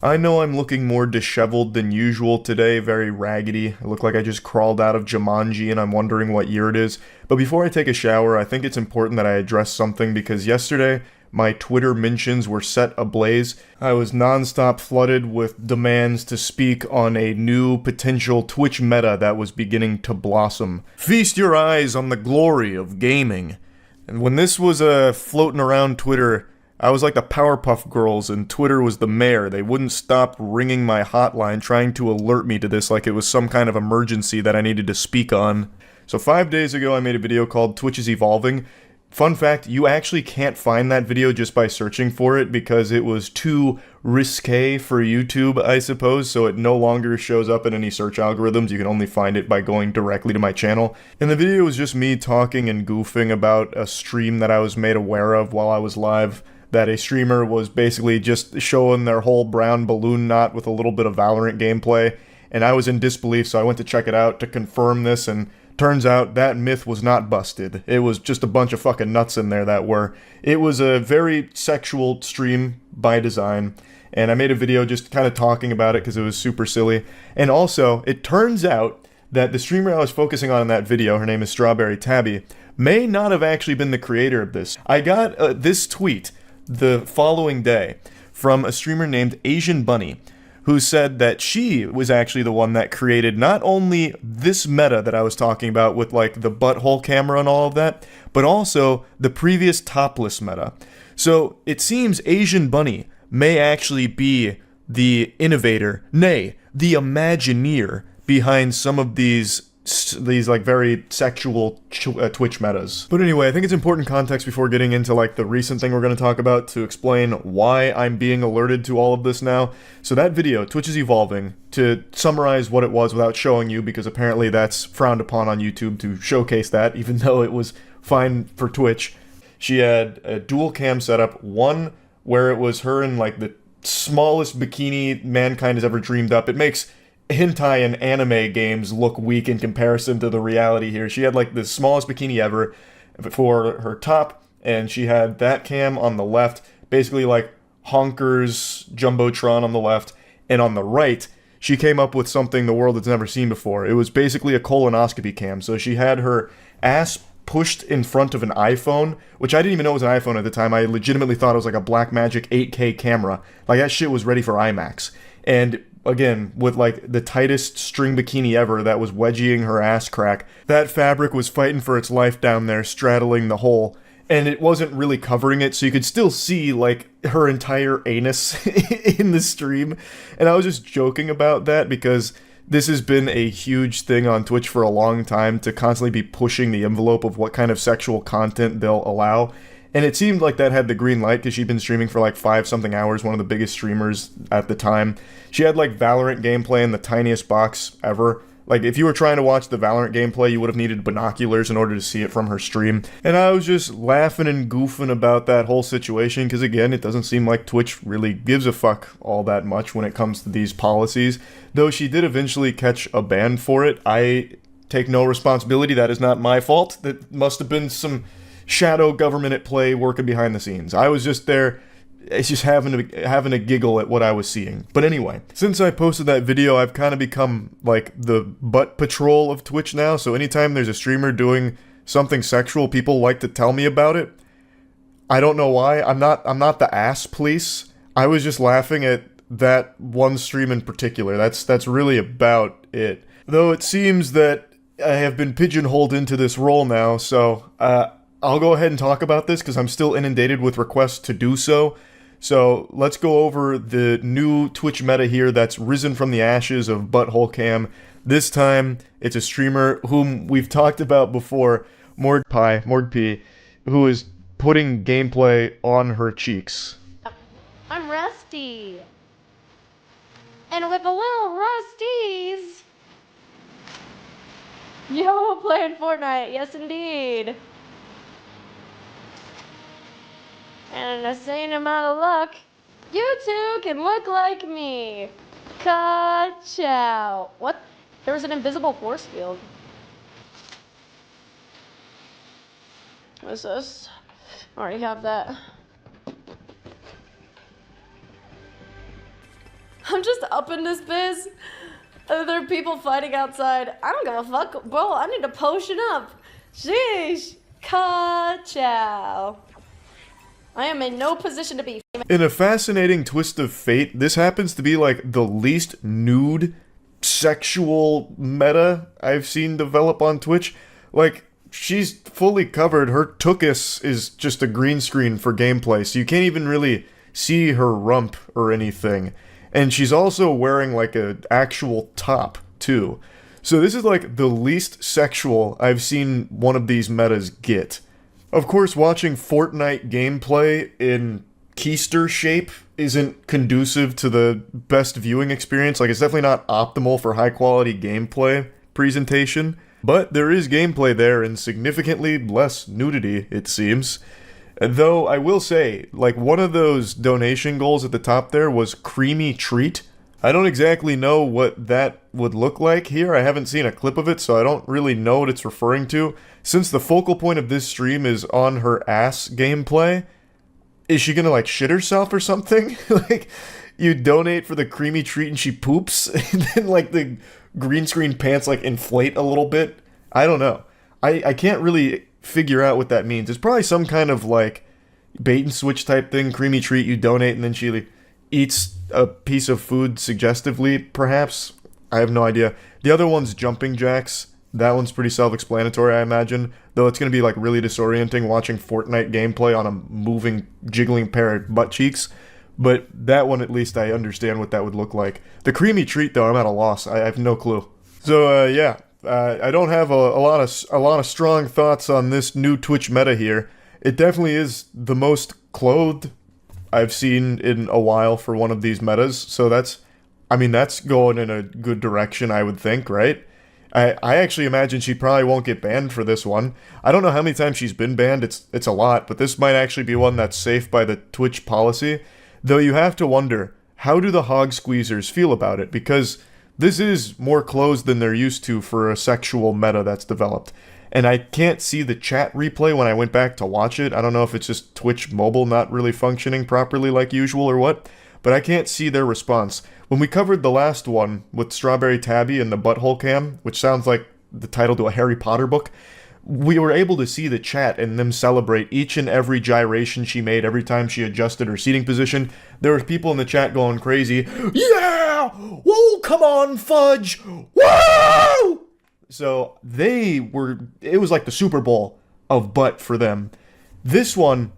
I know I'm looking more disheveled than usual today, very raggedy. I look like I just crawled out of Jumanji and I'm wondering what year it is. But before I take a shower, I think it's important that I address something because yesterday, my Twitter mentions were set ablaze. I was nonstop flooded with demands to speak on a new potential Twitch meta that was beginning to blossom. Feast your eyes on the glory of gaming. And when this was floating around Twitter, I was like the Powerpuff Girls and Twitter was the mayor. They wouldn't stop ringing my hotline trying to alert me to this like it was some kind of emergency that I needed to speak on. So 5 days ago I made a video called Twitch is Evolving. Fun fact, you actually can't find that video just by searching for it because it was too risque for YouTube, I suppose, so it no longer shows up in any search algorithms. You can only find it by going directly to my channel. And the video was just me talking and goofing about a stream that I was made aware of while I was live. That a streamer was basically just showing their whole brown balloon knot with a little bit of Valorant gameplay, and I was in disbelief, so I went to check it out to confirm this, and turns out that myth was not busted. It was just a bunch of fucking nuts in there that were. It was a very sexual stream by design, and I made a video just kind of talking about it because it was super silly. And also, it turns out that the streamer I was focusing on in that video, her name is Strawberry Tabby, may not have actually been the creator of this. I got this tweet the following day from a streamer named Asian Bunny, who said that she was actually the one that created not only this meta that I was talking about with like the butthole camera and all of that, but also the previous topless meta. So it seems Asian Bunny may actually be the innovator, nay, the Imagineer behind some of these like very sexual Twitch metas. But anyway, I think it's important context before getting into like the recent thing we're going to talk about to explain why I'm being alerted to all of this now. So that video, Twitch is Evolving, to summarize what it was without showing you, because apparently that's frowned upon on YouTube to showcase that, even though it was fine for Twitch. She had a dual cam setup, one where it was her in like the smallest bikini mankind has ever dreamed up. It makes hentai and anime games look weak in comparison to the reality here. She had like the smallest bikini ever for her top, and she had that cam on the left, basically like Honker's Jumbotron on the left, and on the right, she came up with something the world has never seen before. It was basically a colonoscopy cam. So she had her ass pushed in front of an iPhone, which I didn't even know was an iPhone at the time. I legitimately thought it was like a Blackmagic 8K camera. Like that shit was ready for IMAX. And again, with like the tightest string bikini ever that was wedging her ass crack. That fabric was fighting for its life down there, straddling the hole. And it wasn't really covering it, so you could still see like her entire anus in the stream. And I was just joking about that because this has been a huge thing on Twitch for a long time, to constantly be pushing the envelope of what kind of sexual content they'll allow. And it seemed like that had the green light because she'd been streaming for like 5-something hours, one of the biggest streamers at the time. She had like Valorant gameplay in the tiniest box ever. Like if you were trying to watch the Valorant gameplay, you would have needed binoculars in order to see it from her stream. And I was just laughing and goofing about that whole situation because again, it doesn't seem like Twitch really gives a fuck all that much when it comes to these policies. Though she did eventually catch a ban for it. I take no responsibility. That is not my fault. That must have been some shadow government at play working behind the scenes. I was just there, it's just having a giggle at what I was seeing. But anyway, since I posted that video, I've kind of become like the butt patrol of Twitch now. So anytime there's a streamer doing something sexual, people like to tell me about it. I don't know why. I'm not the ass police. I was just laughing at that one stream in particular. That's really about it. Though it seems that I have been pigeonholed into this role now, so I'll go ahead and talk about this because I'm still inundated with requests to do so. So let's go over the new Twitch meta here that's risen from the ashes of Butthole Cam. This time, it's a streamer whom we've talked about before, Morgp, who is putting gameplay on her cheeks. I'm Rusty. And with the little Rusties, yo, playing Fortnite, yes indeed. And in the same amount of luck, you two can look like me. Ka-chow. What? There was an invisible force field. What's this? Already have that. I'm just up in this biz. There are people fighting outside. I don't give a fuck. Bro, I need to potion up. Sheesh. Ka-chow. I am in no position to be famous. In a fascinating twist of fate, this happens to be like the least nude sexual meta I've seen develop on Twitch. Like, she's fully covered. Her tuchus is just a green screen for gameplay, so you can't even really see her rump or anything. And she's also wearing like an actual top, too. So this is like the least sexual I've seen one of these metas get. Of course, watching Fortnite gameplay in keister shape isn't conducive to the best viewing experience. Like, it's definitely not optimal for high quality gameplay presentation. But there is gameplay there and significantly less nudity, it seems. Though I will say, like, one of those donation goals at the top there was creamy treat. I don't exactly know what that would look like here. I haven't seen a clip of it, so I don't really know what it's referring to. Since the focal point of this stream is on her ass gameplay, is she gonna, like, shit herself or something? Like, you donate for the creamy treat and she poops, and then, like, the green screen pants, like, inflate a little bit? I don't know. I can't really figure out what that means. It's probably some kind of, like, bait and switch type thing. Creamy treat, you donate, and then she eats a piece of food suggestively, perhaps. I have no idea. The other one's jumping jacks. That one's pretty self-explanatory, I imagine. Though it's going to be like really disorienting watching Fortnite gameplay on a moving, jiggling pair of butt cheeks. But that one, at least, I understand what that would look like. The creamy treat, though, I'm at a loss. I have no clue. So, yeah. I don't have a lot of strong thoughts on this new Twitch meta here. It definitely is the most clothed I've seen in a while for one of these metas, so that's going in a good direction, I would think, right? I actually imagine she probably won't get banned for this one. I don't know how many times she's been banned, it's a lot, but this might actually be one that's safe by the Twitch policy, though you have to wonder, how do the hog squeezers feel about it? Because this is more closed than they're used to for a sexual meta that's developed. And I can't see the chat replay when I went back to watch it. I don't know if it's just Twitch mobile not really functioning properly like usual or what, but I can't see their response. When we covered the last one with Strawberry Tabby and the butthole cam, which sounds like the title to a Harry Potter book, we were able to see the chat and them celebrate each and every gyration she made every time she adjusted her seating position. There were people in the chat going crazy. Yeah! Whoa, come on, Fudge! Whoa! So it was like the Super Bowl of butt for them. This one,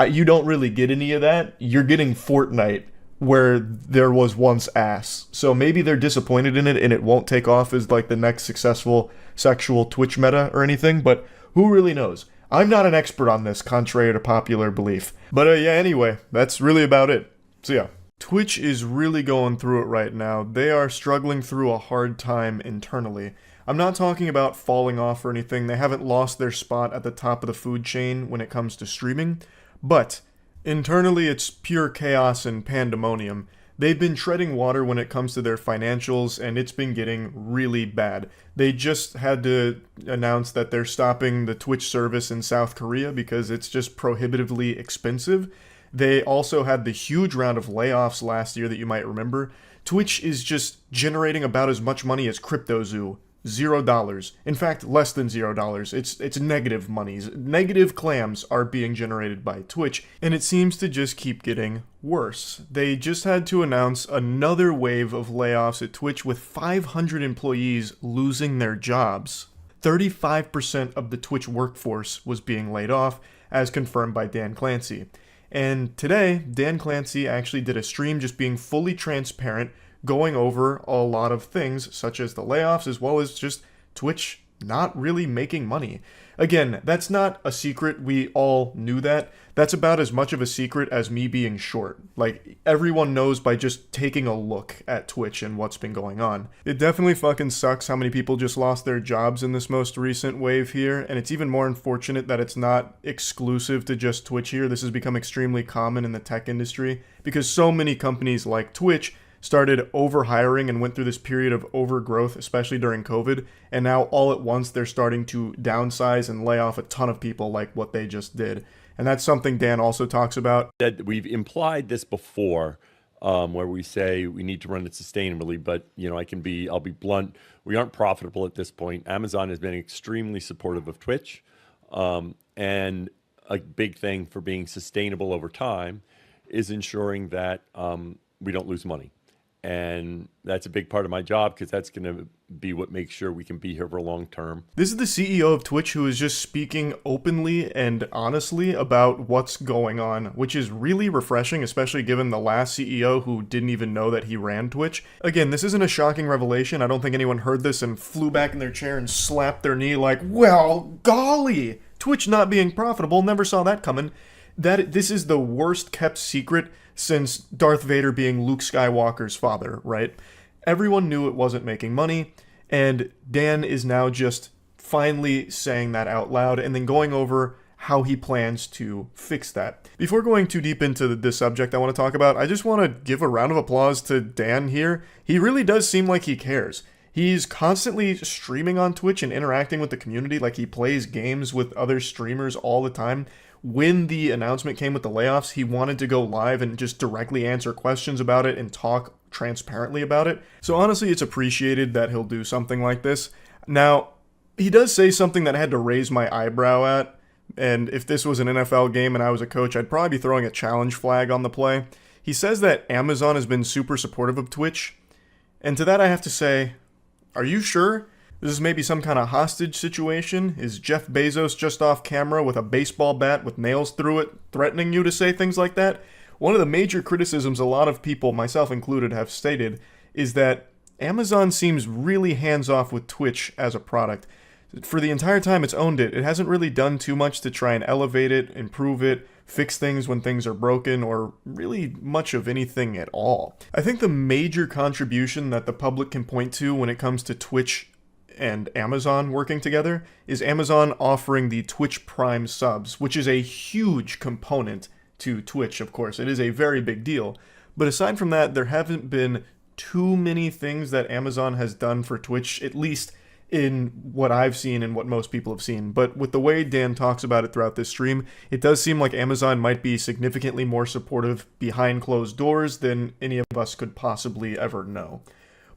you don't really get any of that. You're getting Fortnite, where there was once ass. So maybe they're disappointed in it and it won't take off as like the next successful sexual Twitch meta or anything, but who really knows? I'm not an expert on this, contrary to popular belief. But yeah, anyway, that's really about it. So yeah. Twitch is really going through it right now. They are struggling through a hard time internally. I'm not talking about falling off or anything. They haven't lost their spot at the top of the food chain when it comes to streaming. But internally, it's pure chaos and pandemonium. They've been treading water when it comes to their financials, and it's been getting really bad. They just had to announce that they're stopping the Twitch service in South Korea because it's just prohibitively expensive. They also had the huge round of layoffs last year that you might remember. Twitch is just generating about as much money as CryptoZoo. $0. In fact, less than $0. It's negative monies. Negative clams are being generated by Twitch, and it seems to just keep getting worse. They just had to announce another wave of layoffs at Twitch with 500 employees losing their jobs. 35% of the Twitch workforce was being laid off, as confirmed by Dan Clancy. And today, Dan Clancy actually did a stream just being fully transparent, going over a lot of things, such as the layoffs, as well as just Twitch not really making money. Again, that's not a secret. We all knew that. That's about as much of a secret as me being short. Like, everyone knows by just taking a look at Twitch and what's been going on. It definitely fucking sucks how many people just lost their jobs in this most recent wave here, and it's even more unfortunate that it's not exclusive to just Twitch here. This has become extremely common in the tech industry, because so many companies like Twitch started overhiring and went through this period of overgrowth, especially during COVID, and now all at once they're starting to downsize and lay off a ton of people like what they just did. And that's something Dan also talks about. We've implied this before. where we say we need to run it sustainably. But I'll be blunt. We aren't profitable at this point. Amazon has been extremely supportive of Twitch, and a big thing for being sustainable over time is ensuring that we don't lose money. And that's a big part of my job because that's going to be what makes sure we can be here for long term. This is the CEO of Twitch who is just speaking openly and honestly about what's going on, which is really refreshing, especially given the last CEO who didn't even know that he ran Twitch. Again, this isn't a shocking revelation. I don't think anyone heard this and flew back in their chair and slapped their knee like, well, golly, Twitch not being profitable, never saw that coming. This is the worst kept secret since Darth Vader being Luke Skywalker's father, right? Everyone knew it wasn't making money, and Dan is now just finally saying that out loud and then going over how he plans to fix that. Before going too deep into this subject I want to talk about, I just want to give a round of applause to Dan here. He really does seem like he cares. He's constantly streaming on Twitch and interacting with the community, like he plays games with other streamers all the time. When the announcement came with the layoffs, he wanted to go live and just directly answer questions about it and talk transparently about it. So honestly, it's appreciated that he'll do something like this. Now, he does say something that I had to raise my eyebrow at, and if this was an NFL game and I was a coach, I'd probably be throwing a challenge flag on the play. He says that Amazon has been super supportive of Twitch, and to that I have to say, are you sure? This is maybe some kind of hostage situation? Is Jeff Bezos just off camera with a baseball bat with nails through it, threatening you to say things like that? One of the major criticisms a lot of people, myself included, have stated is that Amazon seems really hands-off with Twitch as a product. For the entire time it's owned it, it hasn't really done too much to try and elevate it, improve it, fix things when things are broken, or really much of anything at all. I think the major contribution that the public can point to when it comes to Twitch and Amazon working together is Amazon offering the Twitch Prime subs, which is a huge component to Twitch, of course. It is a very big deal. But aside from that, there haven't been too many things that Amazon has done for Twitch, at least in what I've seen and what most people have seen. But with the way Dan talks about it throughout this stream, it does seem like Amazon might be significantly more supportive behind closed doors than any of us could possibly ever know.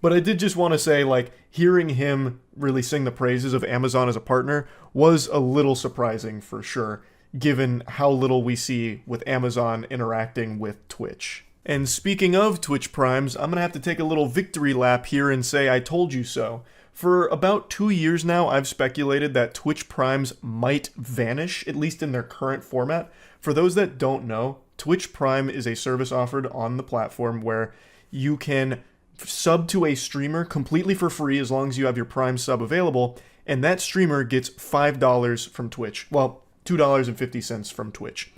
But I did just want to say, like, hearing him really sing the praises of Amazon as a partner was a little surprising for sure, given how little we see with Amazon interacting with Twitch. And speaking of Twitch Primes, I'm going to have to take a little victory lap here and say I told you so. For about 2 years now, I've speculated that Twitch Primes might vanish, at least in their current format. For those that don't know, Twitch Prime is a service offered on the platform where you can sub to a streamer completely for free as long as you have your Prime sub available, and that streamer gets $5 from Twitch. Well, $2.50 from Twitch.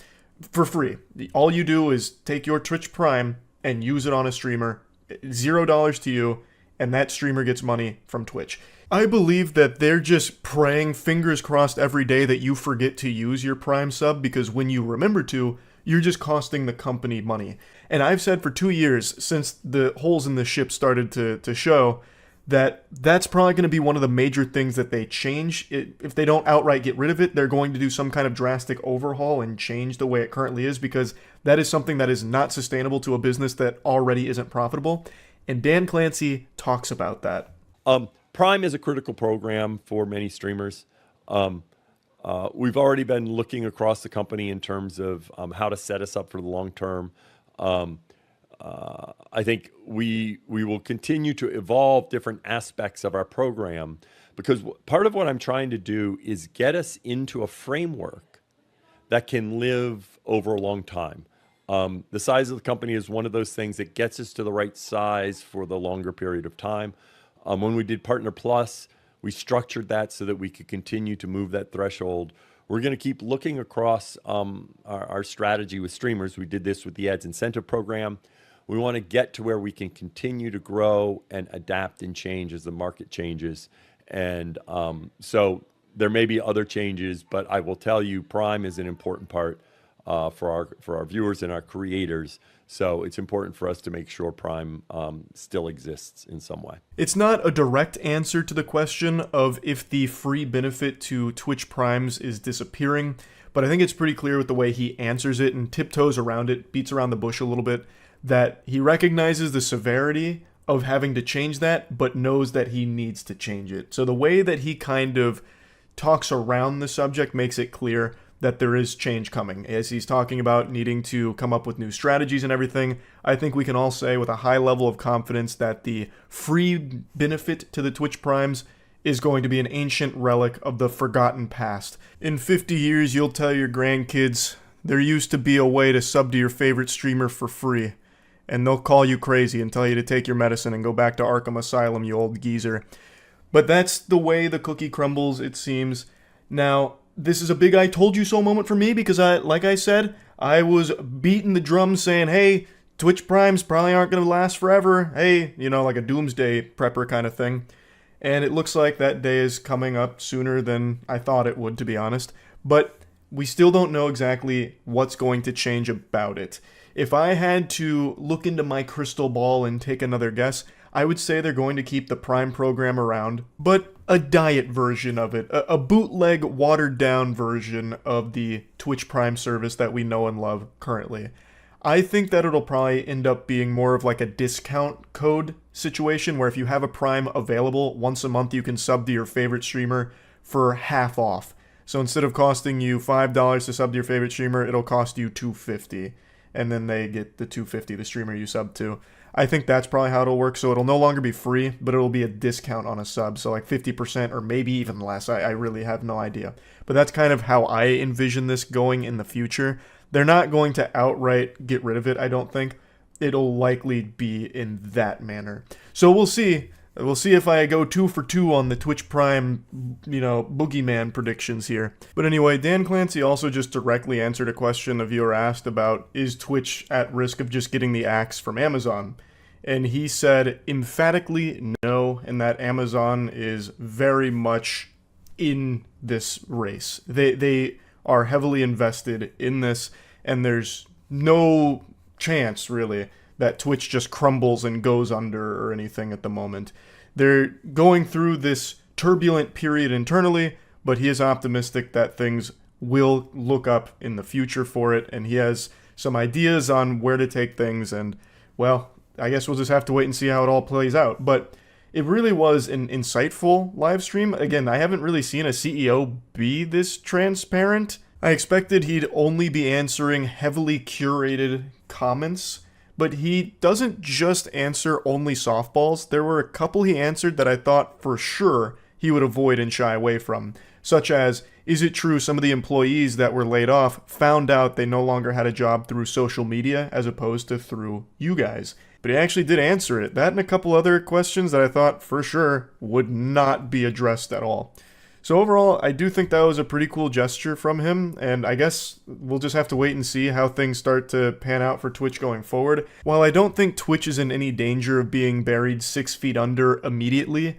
For free. All you do is take your Twitch Prime and use it on a streamer. $0 to you, and that streamer gets money from Twitch. I believe that they're just praying, fingers crossed every day, that you forget to use your Prime sub, because when you remember to, you're just costing the company money. And I've said for 2 years, since the holes in the ship started to show, that that's probably going to be one of the major things that they change. If they don't outright get rid of it, they're going to do some kind of drastic overhaul and change the way it currently is, because that is something that is not sustainable to a business that already isn't profitable. And Dan Clancy talks about that. Prime is a critical program for many streamers. We've already been looking across the company in terms of how to set us up for the long term. I think we will continue to evolve different aspects of our program, because part of what I'm trying to do is get us into a framework that can live over a long time. The size of the company is one of those things that gets us to the right size for the longer period of time. When we did Partner Plus, we structured that so that we could continue to move that threshold. We're going to keep looking across our strategy with streamers. We did this with the Ads Incentive Program. We want to get to where we can continue to grow and adapt and change as the market changes. And so there may be other changes, but I will tell you, Prime is an important part for our viewers and our creators. So it's important for us to make sure Prime still exists in some way. It's not a direct answer to the question of if the free benefit to Twitch Primes is disappearing, but I think it's pretty clear with the way he answers it and tiptoes around it, beats around the bush a little bit, that he recognizes the severity of having to change that, but knows that he needs to change it. So the way that he kind of talks around the subject makes it clear that there is change coming. As he's talking about needing to come up with new strategies and everything, I think we can all say with a high level of confidence that the free benefit to the Twitch Primes is going to be an ancient relic of the forgotten past. In 50 years, you'll tell your grandkids there used to be a way to sub to your favorite streamer for free, and they'll call you crazy and tell you to take your medicine and go back to Arkham Asylum, you old geezer. But that's the way the cookie crumbles, it seems. Now, this is a big I told you so moment for me because like I said, I was beating the drum saying, hey, Twitch Primes probably aren't going to last forever. Hey, like a doomsday prepper kind of thing. And it looks like that day is coming up sooner than I thought it would, to be honest. But we still don't know exactly what's going to change about it. If I had to look into my crystal ball and take another guess, I would say they're going to keep the Prime program around, but a diet version of it, a bootleg, watered-down version of the Twitch Prime service that we know and love currently. I think that it'll probably end up being more of like a discount code situation where if you have a Prime available, once a month you can sub to your favorite streamer for half off. So instead of costing you $5 to sub to your favorite streamer, it'll cost you $2.50. And then they get the $2.50, the streamer you sub to. I think that's probably how it'll work. So it'll no longer be free, but it'll be a discount on a sub. So like 50% or maybe even less. I really have no idea. But that's kind of how I envision this going in the future. They're not going to outright get rid of it, I don't think. It'll likely be in that manner. So we'll see. We'll see if I go 2 for 2 on the Twitch Prime, boogeyman predictions here. But anyway, Dan Clancy also just directly answered a question a viewer asked about, is Twitch at risk of just getting the axe from Amazon? And he said emphatically no, and that Amazon is very much in this race. They are heavily invested in this, and there's no chance, really, that Twitch just crumbles and goes under or anything at the moment. They're going through this turbulent period internally, but he is optimistic that things will look up in the future for it, and he has some ideas on where to take things, and, well, I guess we'll just have to wait and see how it all plays out. But it really was an insightful live stream. Again, I haven't really seen a CEO be this transparent. I expected he'd only be answering heavily curated comments, but he doesn't just answer only softballs. There were a couple he answered that I thought for sure he would avoid and shy away from, such as, is it true some of the employees that were laid off found out they no longer had a job through social media as opposed to through you guys? But he actually did answer it. That and a couple other questions that I thought for sure would not be addressed at all. So overall, I do think that was a pretty cool gesture from him, and I guess we'll just have to wait and see how things start to pan out for Twitch going forward. While I don't think Twitch is in any danger of being buried 6 feet under immediately,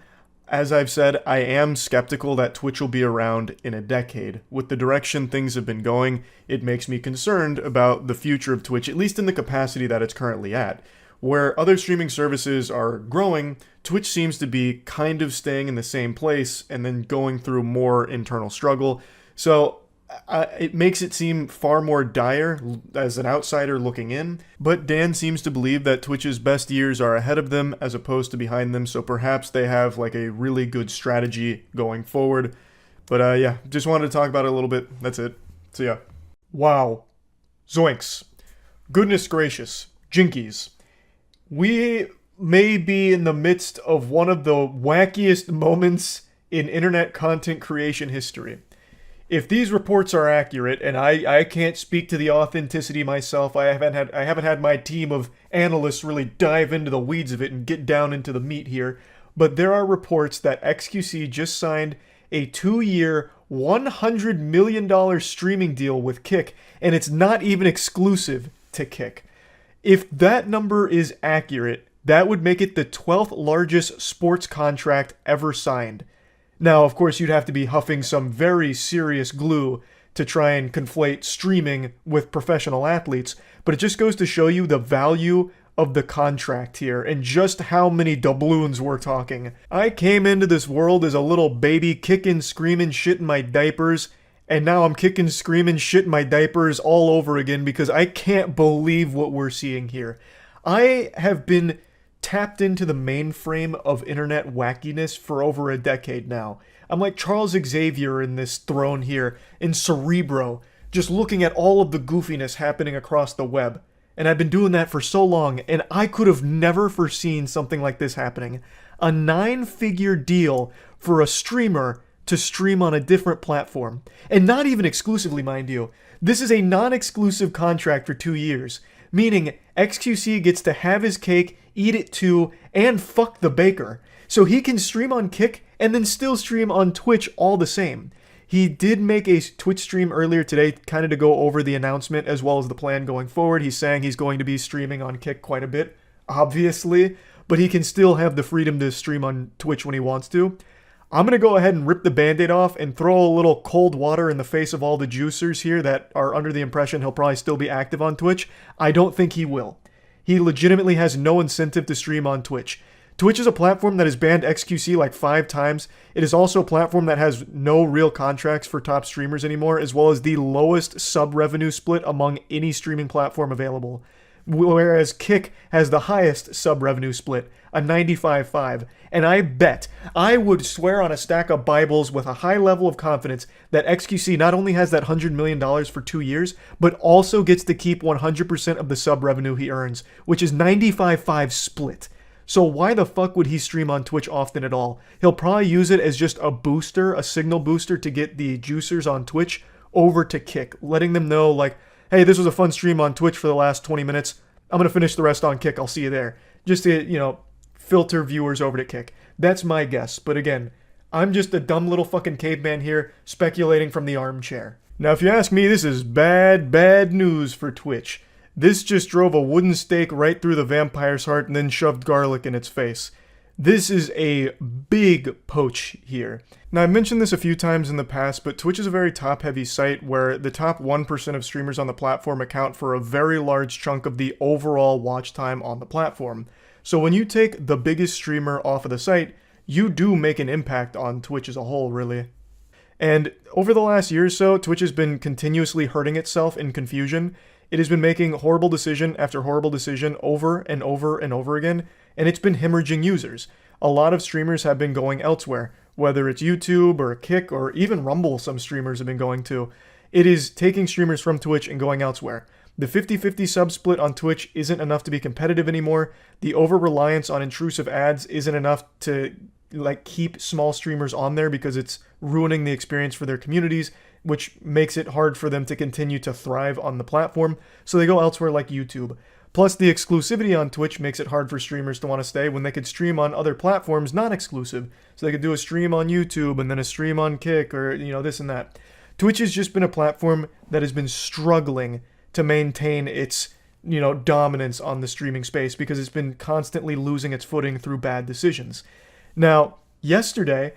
as I've said, I am skeptical that Twitch will be around in a decade. With the direction things have been going, it makes me concerned about the future of Twitch, at least in the capacity that it's currently at. Where other streaming services are growing, Twitch seems to be kind of staying in the same place and then going through more internal struggle. So it makes it seem far more dire as an outsider looking in. But Dan seems to believe that Twitch's best years are ahead of them as opposed to behind them. So perhaps they have like a really good strategy going forward. But yeah, just wanted to talk about it a little bit. That's it. So yeah. Wow. Zoinks. Goodness gracious. Jinkies. We may be in the midst of one of the wackiest moments in internet content creation history. If these reports are accurate, and I can't speak to the authenticity myself, I haven't had my team of analysts really dive into the weeds of it and get down into the meat here, but there are reports that XQC just signed a 2-year, $100 million streaming deal with Kick, and it's not even exclusive to Kick. If that number is accurate, that would make it the 12th largest sports contract ever signed. Now, of course, you'd have to be huffing some very serious glue to try and conflate streaming with professional athletes, but it just goes to show you the value of the contract here and just how many doubloons we're talking. I came into this world as a little baby kicking, screaming, shitting my diapers, and now I'm kicking, screaming, shitting my diapers all over again because I can't believe what we're seeing here. I have been tapped into the mainframe of internet wackiness for over a decade now. I'm like Charles Xavier in this throne here, in Cerebro, just looking at all of the goofiness happening across the web. And I've been doing that for so long, and I could have never foreseen something like this happening. A 9-figure deal for a streamer to stream on a different platform. And not even exclusively, mind you. This is a non-exclusive contract for 2 years, meaning XQC gets to have his cake, eat it too, and fuck the baker. So he can stream on Kick and then still stream on Twitch all the same. He did make a Twitch stream earlier today, kind of to go over the announcement as well as the plan going forward. He's saying he's going to be streaming on Kick quite a bit, obviously, but he can still have the freedom to stream on Twitch when he wants to. I'm going to go ahead and rip the band-aid off and throw a little cold water in the face of all the juicers here that are under the impression he'll probably still be active on Twitch. I don't think he will. He legitimately has no incentive to stream on Twitch. Twitch is a platform that has banned XQC like 5 times. It is also a platform that has no real contracts for top streamers anymore, as well as the lowest sub-revenue split among any streaming platform available. Whereas Kick has the highest sub-revenue split, a 95.5. And I would swear on a stack of Bibles with a high level of confidence that XQC not only has that $100 million for 2 years, but also gets to keep 100% of the sub-revenue he earns, which is 95.5 split. So why the fuck would he stream on Twitch often at all? He'll probably use it as just a booster, a signal booster to get the juicers on Twitch over to Kick, letting them know like, hey, this was a fun stream on Twitch for the last 20 minutes. I'm going to finish the rest on Kick. I'll see you there. Just to, filter viewers over to Kick. That's my guess. But again, I'm just a dumb little fucking caveman here speculating from the armchair. Now, if you ask me, this is bad news for Twitch. This just drove a wooden stake right through the vampire's heart and then shoved garlic in its face. This is a big poach here. Now, I mentioned this a few times in the past, but Twitch is a very top-heavy site where the top 1% of streamers on the platform account for a very large chunk of the overall watch time on the platform. So when you take the biggest streamer off of the site, you do make an impact on Twitch as a whole, really. And over the last year or so, Twitch has been continuously hurting itself in confusion. It has been making horrible decision after horrible decision over and over and over again, and it's been hemorrhaging users. A lot of streamers have been going elsewhere, whether it's YouTube or Kick or even Rumble some streamers have been going to. It is taking streamers from Twitch and going elsewhere. The 50-50 sub split on Twitch isn't enough to be competitive anymore. The over-reliance on intrusive ads isn't enough to keep small streamers on there because it's ruining the experience for their communities, which makes it hard for them to continue to thrive on the platform, so they go elsewhere like YouTube. Plus, the exclusivity on Twitch makes it hard for streamers to want to stay when they could stream on other platforms not exclusive. So they could do a stream on YouTube and then a stream on Kick or, this and that. Twitch has just been a platform that has been struggling to maintain its, dominance on the streaming space because it's been constantly losing its footing through bad decisions. Now, yesterday,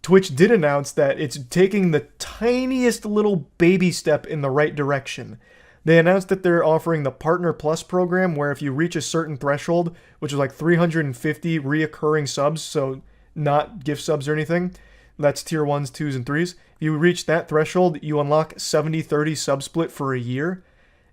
Twitch did announce that it's taking the tiniest little baby step in the right direction. They announced that they're offering the Partner Plus program, where if you reach a certain threshold, which is like 350 reoccurring subs, so not gift subs or anything, that's tier 1s, 2s, and 3s. If you reach that threshold, you unlock 70-30 sub split for a year.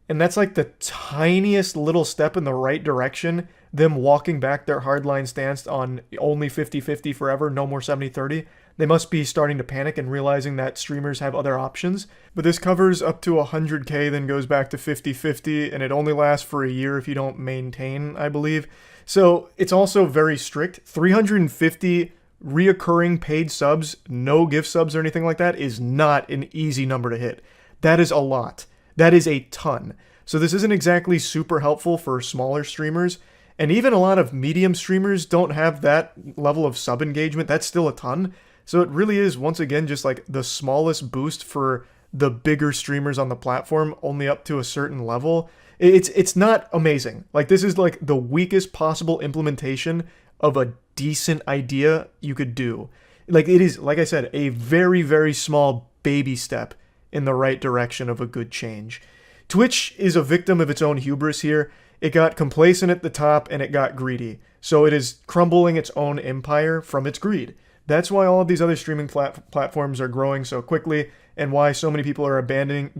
And that's like the tiniest little step in the right direction, them walking back their hardline stance on only 50-50 forever, no more 70-30. They must be starting to panic and realizing that streamers have other options. But this covers up to 100k, then goes back to 50-50, and it only lasts for a year if you don't maintain, I believe. So it's also very strict. 350 reoccurring paid subs, no gift subs or anything like that, is not an easy number to hit. That is a lot. That is a ton. So this isn't exactly super helpful for smaller streamers. And even a lot of medium streamers don't have that level of sub engagement. That's still a ton. So it really is, once again, just like the smallest boost for the bigger streamers on the platform, only up to a certain level. It's not amazing. Like, this is like the weakest possible implementation of a decent idea you could do. Like, it is, like I said, a very, very small baby step in the right direction of a good change. Twitch is a victim of its own hubris here. It got complacent at the top and it got greedy. So it is crumbling its own empire from its greed. That's why all of these other streaming platforms are growing so quickly and why so many people are abandoning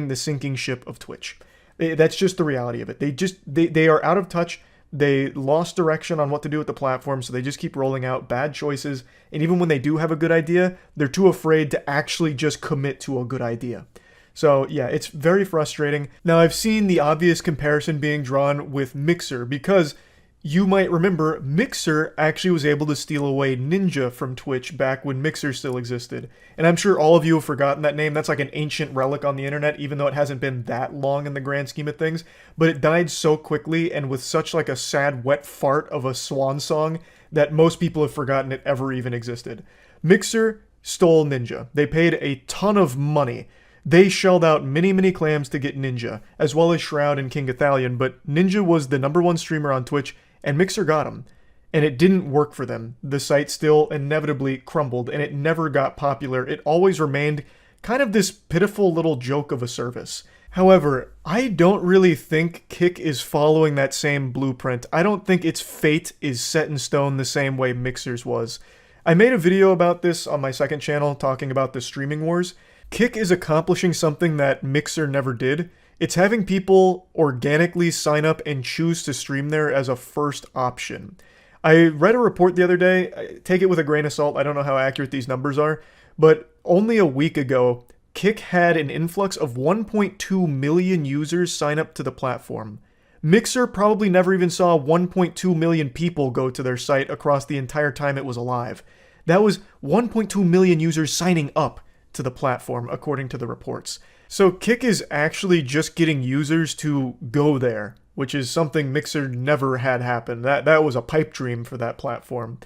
the sinking ship of Twitch. That's just the reality of it. They are out of touch. They lost direction on what to do with the platform, so they just keep rolling out bad choices. And even when they do have a good idea, they're too afraid to actually just commit to a good idea. So yeah, it's very frustrating. Now I've seen the obvious comparison being drawn with Mixer, because you might remember Mixer actually was able to steal away Ninja from Twitch back when Mixer still existed. And I'm sure all of you have forgotten that name. That's like an ancient relic on the internet, even though it hasn't been that long in the grand scheme of things. But it died so quickly and with such like a sad wet fart of a swan song that most people have forgotten it ever even existed. Mixer stole Ninja. They paid a ton of money. They shelled out many clams to get Ninja, as well as Shroud and King Athalion, but Ninja was the #1 streamer on Twitch, and Mixer got him. And it didn't work for them. The site still inevitably crumbled, and it never got popular. It always remained kind of this pitiful little joke of a service. However, I don't really think Kick is following that same blueprint. I don't think its fate is set in stone the same way Mixer's was. I made a video about this on my second channel talking about the streaming wars. Kick is accomplishing something that Mixer never did. It's having people organically sign up and choose to stream there as a first option. I read a report the other day, take it with a grain of salt, I don't know how accurate these numbers are, but only a week ago, Kick had an influx of 1.2 million users sign up to the platform. Mixer probably never even saw 1.2 million people go to their site across the entire time it was alive. That was 1.2 million users signing up to the platform, according to the reports. So Kick is actually just getting users to go there, which is something Mixer never had happen. That was a pipe dream for that platform.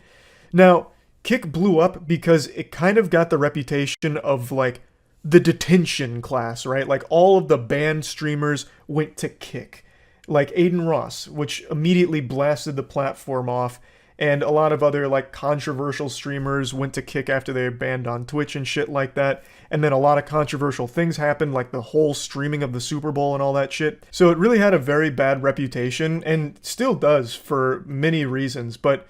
Now, Kick blew up because it kind of got the reputation of like the detention class, right? Like all of the banned streamers went to Kick. Like Aiden Ross, which immediately blasted the platform off, and a lot of other like controversial streamers went to Kick after they were banned on Twitch and shit like that. And then a lot of controversial things happened, like the whole streaming of the Super Bowl and all that shit. So it really had a very bad reputation, and still does for many reasons. But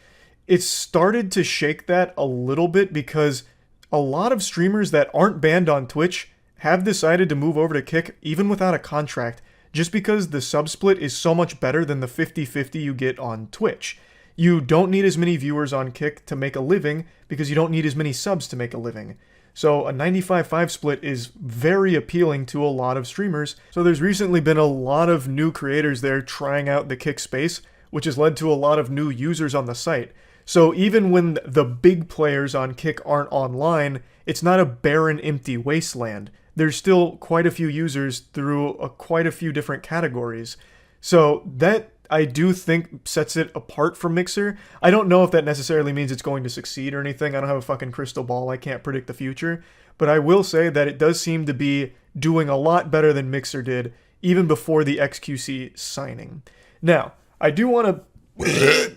it's started to shake that a little bit because a lot of streamers that aren't banned on Twitch have decided to move over to Kick even without a contract, just because the sub split is so much better than the 50-50 you get on Twitch. You don't need as many viewers on Kick to make a living because you don't need as many subs to make a living. So a 95-5 split is very appealing to a lot of streamers. So there's recently been a lot of new creators there trying out the Kick space, which has led to a lot of new users on the site. So even when the big players on Kick aren't online, it's not a barren, empty wasteland. There's still quite a few users through quite a few different categories. So that, I do think, sets it apart from Mixer. I don't know if that necessarily means it's going to succeed or anything. I don't have a fucking crystal ball. I can't predict the future. But I will say that it does seem to be doing a lot better than Mixer did, even before the XQC signing. Now, I do want to...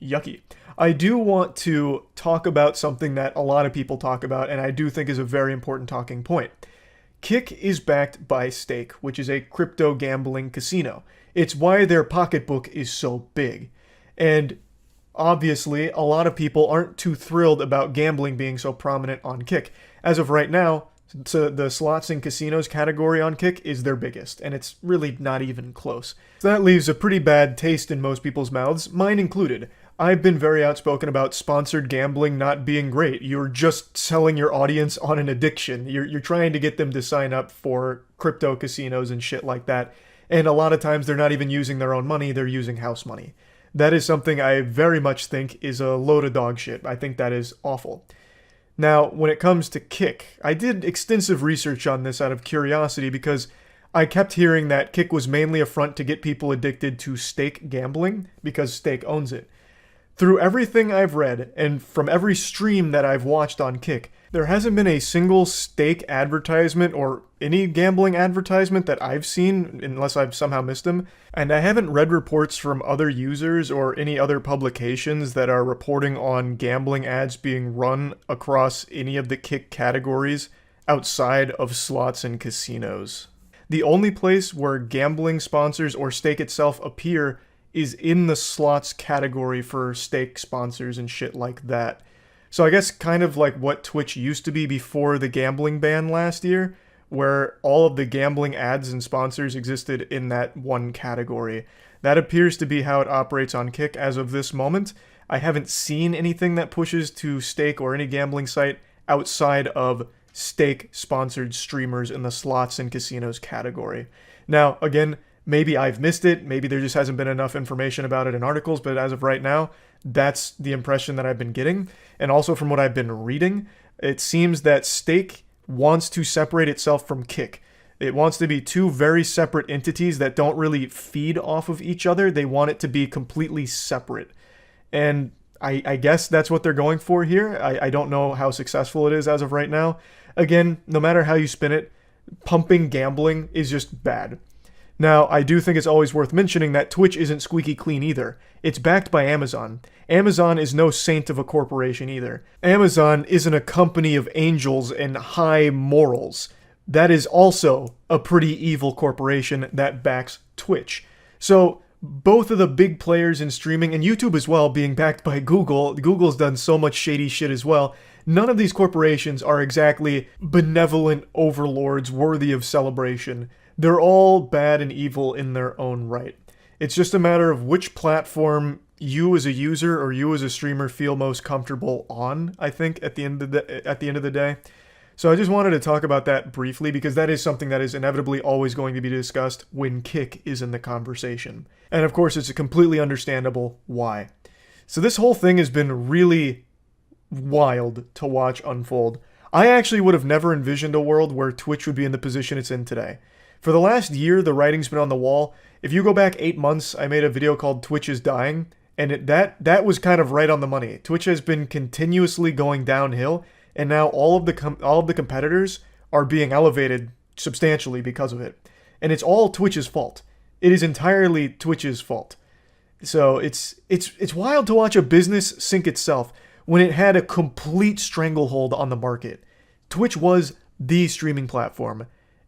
yucky. I do want to talk about something that a lot of people talk about, and I do think is a very important talking point. Kick is backed by Stake, which is a crypto gambling casino. It's why their pocketbook is so big. And obviously, a lot of people aren't too thrilled about gambling being so prominent on Kick. As of right now, so the slots and casinos category on Kick is their biggest, and it's really not even close. So that leaves a pretty bad taste in most people's mouths, mine included. I've been very outspoken about sponsored gambling not being great. You're just selling your audience on an addiction. You're trying to get them to sign up for crypto casinos and shit like that. And a lot of times they're not even using their own money, they're using house money. That is something I very much think is a load of dog shit. I think that is awful. Now, when it comes to Kick, I did extensive research on this out of curiosity because I kept hearing that Kick was mainly a front to get people addicted to Stake gambling because Stake owns it. Through everything I've read, and from every stream that I've watched on Kick, there hasn't been a single Stake advertisement or any gambling advertisement that I've seen, unless I've somehow missed them. And I haven't read reports from other users or any other publications that are reporting on gambling ads being run across any of the Kick categories outside of slots and casinos. The only place where gambling sponsors or Stake itself appear is in the slots category for Stake sponsors and shit like that. So I guess kind of like what Twitch used to be before the gambling ban last year, where all of the gambling ads and sponsors existed in that one category. That appears to be how it operates on Kick as of this moment. I haven't seen anything that pushes to stake or any gambling site outside of stake-sponsored streamers in the slots and casinos category. Now, again, maybe I've missed it. Maybe there just hasn't been enough information about it in articles, but as of right now, that's the impression that I've been getting. And also from what I've been reading, it seems that Stake wants to separate itself from Kick. It wants to be two very separate entities that don't really feed off of each other. They want it to be completely separate. And I guess that's what they're going for here. I don't know how successful it is as of right now. Again, no matter how you spin it, pumping gambling is just bad. Now, I do think it's always worth mentioning that Twitch isn't squeaky clean either. It's backed by Amazon. Amazon is no saint of a corporation either. Amazon isn't a company of angels and high morals. That is also a pretty evil corporation that backs Twitch. So, both of the big players in streaming, and YouTube as well, being backed by Google, Google's done so much shady shit as well. None of these corporations are exactly benevolent overlords worthy of celebration. They're all bad and evil in their own right. It's just a matter of which platform you as a user or you as a streamer feel most comfortable on, I think, at the end of the day. So I just wanted to talk about that briefly because that is something that is inevitably always going to be discussed when Kick is in the conversation. And of course, it's completely understandable why. So this whole thing has been really wild to watch unfold. I actually would have never envisioned a world where Twitch would be in the position it's in today. For the last year, the writing's been on the wall. If you go back 8 months, I made a video called Twitch is Dying, and that was kind of right on the money. Twitch has been continuously going downhill, and now all of the competitors are being elevated substantially because of it. And it's all Twitch's fault. It is entirely Twitch's fault. So it's wild to watch a business sink itself when it had a complete stranglehold on the market. Twitch was the streaming platform.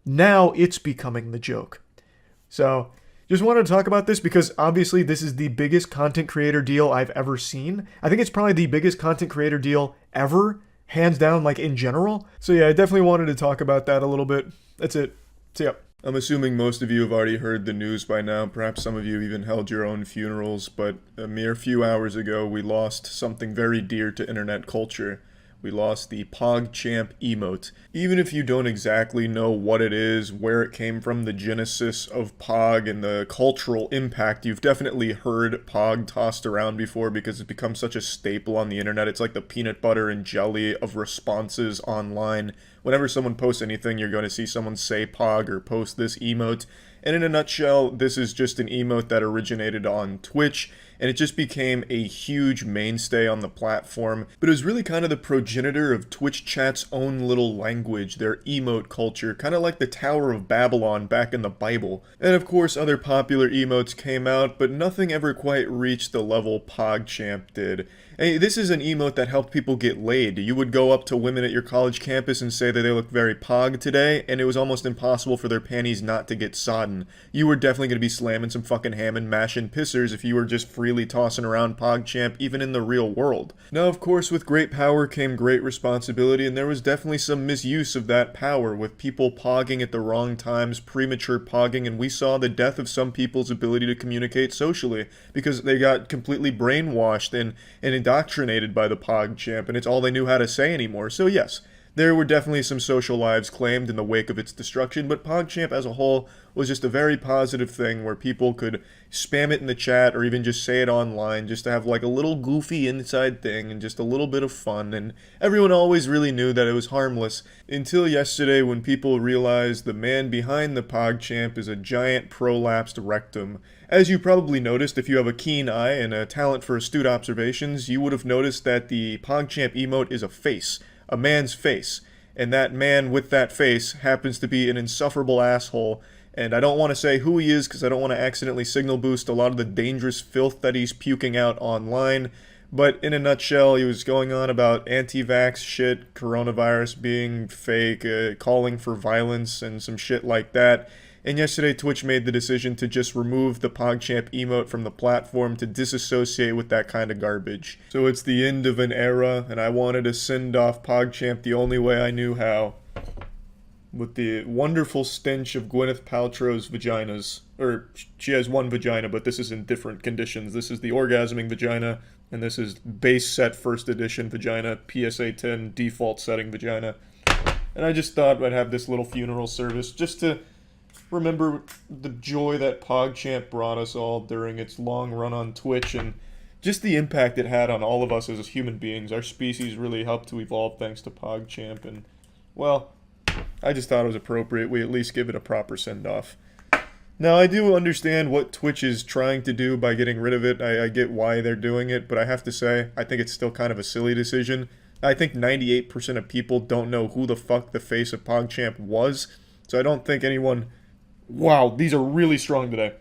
Now it's becoming the joke. So just wanted to talk about this because obviously this is the biggest content creator deal I've ever seen. I think it's probably the biggest content creator deal ever, hands down, like in general. So yeah, I definitely wanted to talk about that a little bit. That's it. See ya. I'm assuming most of you have already heard the news by now. Perhaps some of you even held your own funerals, but a mere few hours ago, we lost something very dear to internet culture. We lost the PogChamp emote. Even if you don't exactly know what it is, where it came from, the genesis of Pog, and the cultural impact, you've definitely heard Pog tossed around before because it's become such a staple on the internet. It's like the peanut butter and jelly of responses online. Whenever someone posts anything, you're going to see someone say Pog or post this emote. And in a nutshell, this is just an emote that originated on Twitch, and it just became a huge mainstay on the platform. But it was really kind of the progenitor of Twitch chat's own little language, their emote culture, kind of like the Tower of Babylon back in the Bible. And of course, other popular emotes came out, but nothing ever quite reached the level PogChamp did. Hey, this is an emote that helped people get laid. You would go up to women at your college campus and say that they look very pog today, and it was almost impossible for their panties not to get sodden. You were definitely going to be slamming some fucking ham and mashing pissers if you were just freely tossing around PogChamp, even in the real world. Now, of course, with great power came great responsibility, and there was definitely some misuse of that power, with people pogging at the wrong times, premature pogging, and we saw the death of some people's ability to communicate socially, because they got completely brainwashed and indoctrinated by the PogChamp, and it's all they knew how to say anymore. So yes, there were definitely some social lives claimed in the wake of its destruction, but PogChamp as a whole was just a very positive thing where people could spam it in the chat or even just say it online just to have like a little goofy inside thing and just a little bit of fun, and everyone always really knew that it was harmless until yesterday when people realized the man behind the PogChamp is a giant prolapsed rectum. As you probably noticed, if you have a keen eye and a talent for astute observations, you would have noticed that the PogChamp emote is a face. A man's face, and that man with that face happens to be an insufferable asshole, and I don't want to say who he is because I don't want to accidentally signal boost a lot of the dangerous filth that he's puking out online, but in a nutshell, he was going on about anti-vax shit, coronavirus being fake, calling for violence, and some shit like that. And yesterday, Twitch made the decision to just remove the PogChamp emote from the platform to disassociate with that kind of garbage. So it's the end of an era, and I wanted to send off PogChamp the only way I knew how. with the wonderful stench of Gwyneth Paltrow's vaginas. Or, she has one vagina, but this is in different conditions. This is the orgasming vagina, and this is base set first edition vagina, PSA 10 default setting vagina. And I just thought I'd have this little funeral service just to remember the joy that PogChamp brought us all during its long run on Twitch, and just the impact it had on all of us as human beings. Our species really helped to evolve thanks to PogChamp, and, well, I just thought it was appropriate we at least give it a proper send-off. Now, I do understand what Twitch is trying to do by getting rid of it. I get why they're doing it, but I have to say, I think it's still kind of a silly decision. I think 98% of people don't know who the fuck the face of PogChamp was, so I don't think anyone... Wow, these are really strong today.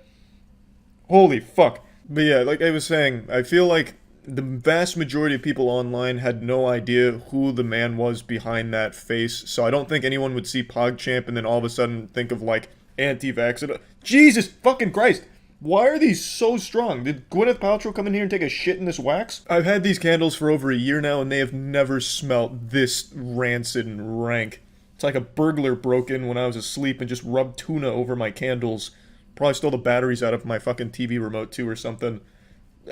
Holy fuck. But yeah, like I was saying, I feel like the vast majority of people online had no idea who the man was behind that face, so I don't think anyone would see PogChamp and then all of a sudden think of, like, anti-vax. Jesus fucking Christ! Why are these so strong? Did Gwyneth Paltrow come in here and take a shit in this wax? I've had these candles for over a year now, and they have never smelt this rancid and rank. It's like a burglar broke in when I was asleep and just rubbed tuna over my candles. Probably stole the batteries out of my fucking TV remote too or something.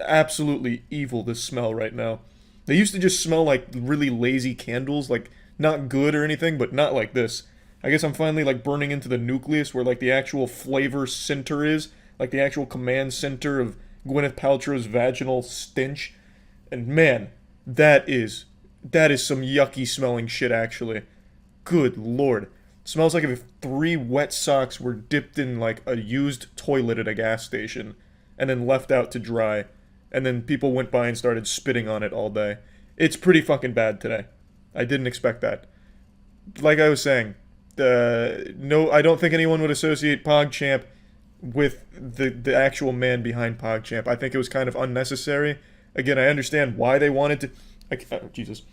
Absolutely evil, this smell right now. They used to just smell like really lazy candles, like not good or anything, but not like this. I guess I'm finally like burning into the nucleus where like the actual flavor center is, like the actual command center of Gwyneth Paltrow's vaginal stench. And man, that is some yucky smelling shit actually. Good lord. It smells like if 3 wet socks were dipped in like a used toilet at a gas station and then left out to dry. And then people went by and started spitting on it all day. It's pretty fucking bad today. I didn't expect that. Like I was saying, no, I don't think anyone would associate PogChamp with the actual man behind PogChamp. I think it was kind of unnecessary. Again, I understand why they wanted to... Jesus.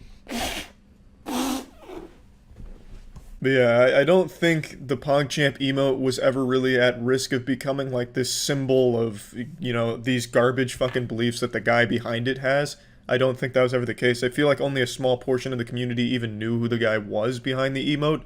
But yeah, I don't think the PogChamp emote was ever really at risk of becoming like this symbol of, you know, these garbage fucking beliefs that the guy behind it has. I don't think that was ever the case. I feel like only a small portion of the community even knew who the guy was behind the emote.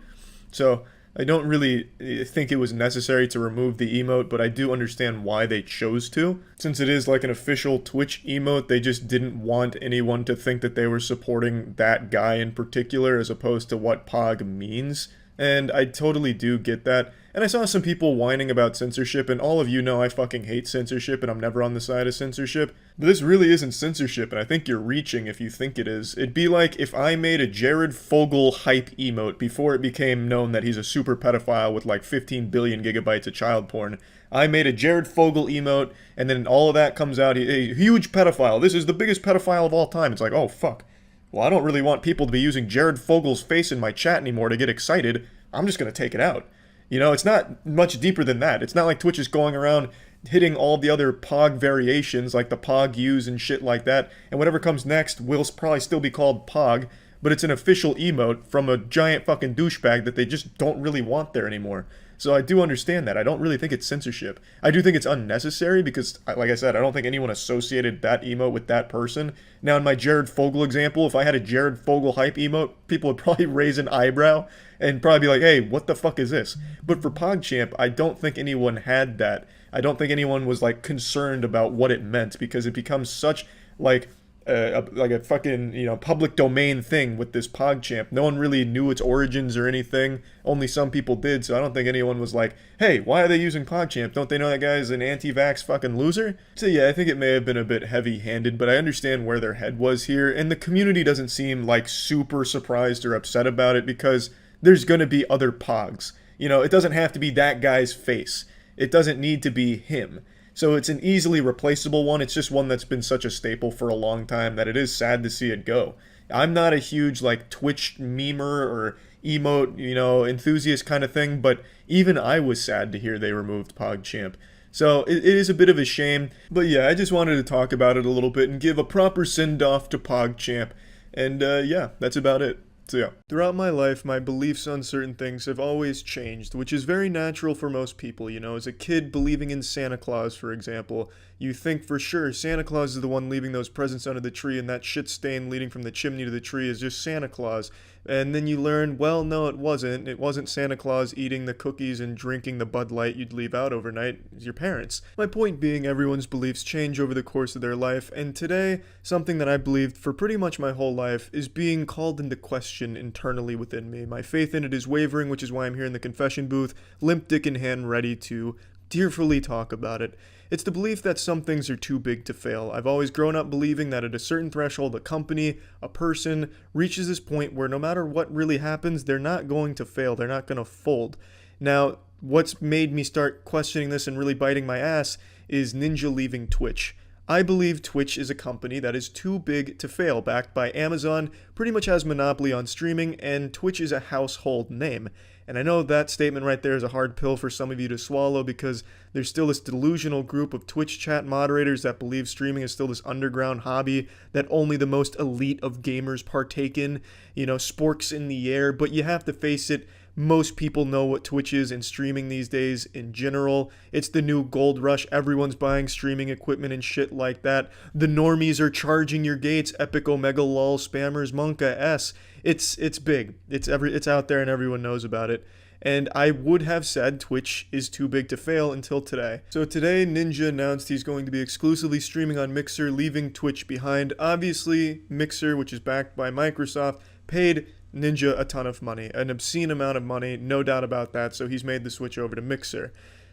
So I don't really think it was necessary to remove the emote, but I do understand why they chose to. Since it is like an official Twitch emote, they just didn't want anyone to think that they were supporting that guy in particular as opposed to what Pog means. And I totally do get that. And I saw some people whining about censorship, and all of you know I fucking hate censorship and I'm never on the side of censorship. But this really isn't censorship, and I think you're reaching if you think it is. It'd be like if I made a Jared Fogle hype emote before it became known that he's a super pedophile with like 15 billion gigabytes of child porn. I made a Jared Fogle emote, and then all of that comes out, a huge pedophile. This is the biggest pedophile of all time. It's like, oh fuck. Well, I don't really want people to be using Jared Fogle's face in my chat anymore to get excited. I'm just gonna take it out. You know, it's not much deeper than that. It's not like Twitch is going around hitting all the other Pog variations, like the Pog U's and shit like that, and whatever comes next will probably still be called Pog, but it's an official emote from a giant fucking douchebag that they just don't really want there anymore. So I do understand that. I don't really think it's censorship. I do think it's unnecessary because, like I said, I don't think anyone associated that emote with that person. Now, in my Jared Fogle example, if I had a Jared Fogle hype emote, people would probably raise an eyebrow and probably be like, hey, what the fuck is this? But for PogChamp, I don't think anyone had that. I don't think anyone was, like, concerned about what it meant because it becomes such, like a fucking, you know, public domain thing with this PogChamp. No one really knew its origins or anything. Only some people did, so I don't think anyone was like, hey, why are they using PogChamp? Don't they know that guy's an anti-vax fucking loser? So yeah, I think it may have been a bit heavy-handed, but I understand where their head was here, and the community doesn't seem, like, super surprised or upset about it because there's gonna be other Pogs. You know, it doesn't have to be that guy's face. It doesn't need to be him. So it's an easily replaceable one. It's just one that's been such a staple for a long time that it is sad to see it go. I'm not a huge, like, Twitch memer or emote, you know, enthusiast kind of thing, but even I was sad to hear they removed PogChamp. So it is a bit of a shame. But yeah, I just wanted to talk about it a little bit and give a proper send-off to PogChamp. And yeah, that's about it. So yeah, throughout my life, my beliefs on certain things have always changed, which is very natural for most people, you know. As a kid, believing in Santa Claus, for example, you think for sure Santa Claus is the one leaving those presents under the tree, and that shit stain leading from the chimney to the tree is just Santa Claus. And then you learn, well, no, it wasn't. It wasn't Santa Claus eating the cookies and drinking the Bud Light you'd leave out overnight. It was your parents. My point being, everyone's beliefs change over the course of their life, and today, something that I believed for pretty much my whole life is being called into question internally within me. My faith in it is wavering, which is why I'm here in the confession booth, limp dick in hand, ready to tearfully talk about it. It's the belief that some things are too big to fail. I've always grown up believing that at a certain threshold, a company, a person, reaches this point where no matter what really happens, they're not going to fail. They're not going to fold. Now, what's made me start questioning this and really biting my ass is Ninja leaving Twitch. I believe Twitch is a company that is too big to fail, backed by Amazon, pretty much has monopoly on streaming, and Twitch is a household name. And I know that statement right there is a hard pill for some of you to swallow because there's still this delusional group of Twitch chat moderators that believe streaming is still this underground hobby that only the most elite of gamers partake in, sporks in the air. But you have to face it, most people know what Twitch is and streaming these days in general. It's the new gold rush. Everyone's buying streaming equipment and shit like that. The normies are charging your gates. Epic Omega lol spammers Monka S. It's big. It's out there and everyone knows about it. And I would have said Twitch is too big to fail until today. So today, Ninja announced he's going to be exclusively streaming on Mixer, leaving Twitch behind. Obviously, Mixer, which is backed by Microsoft, paid Ninja a ton of money, an obscene amount of money, no doubt about that, so he's made the switch over to Mixer.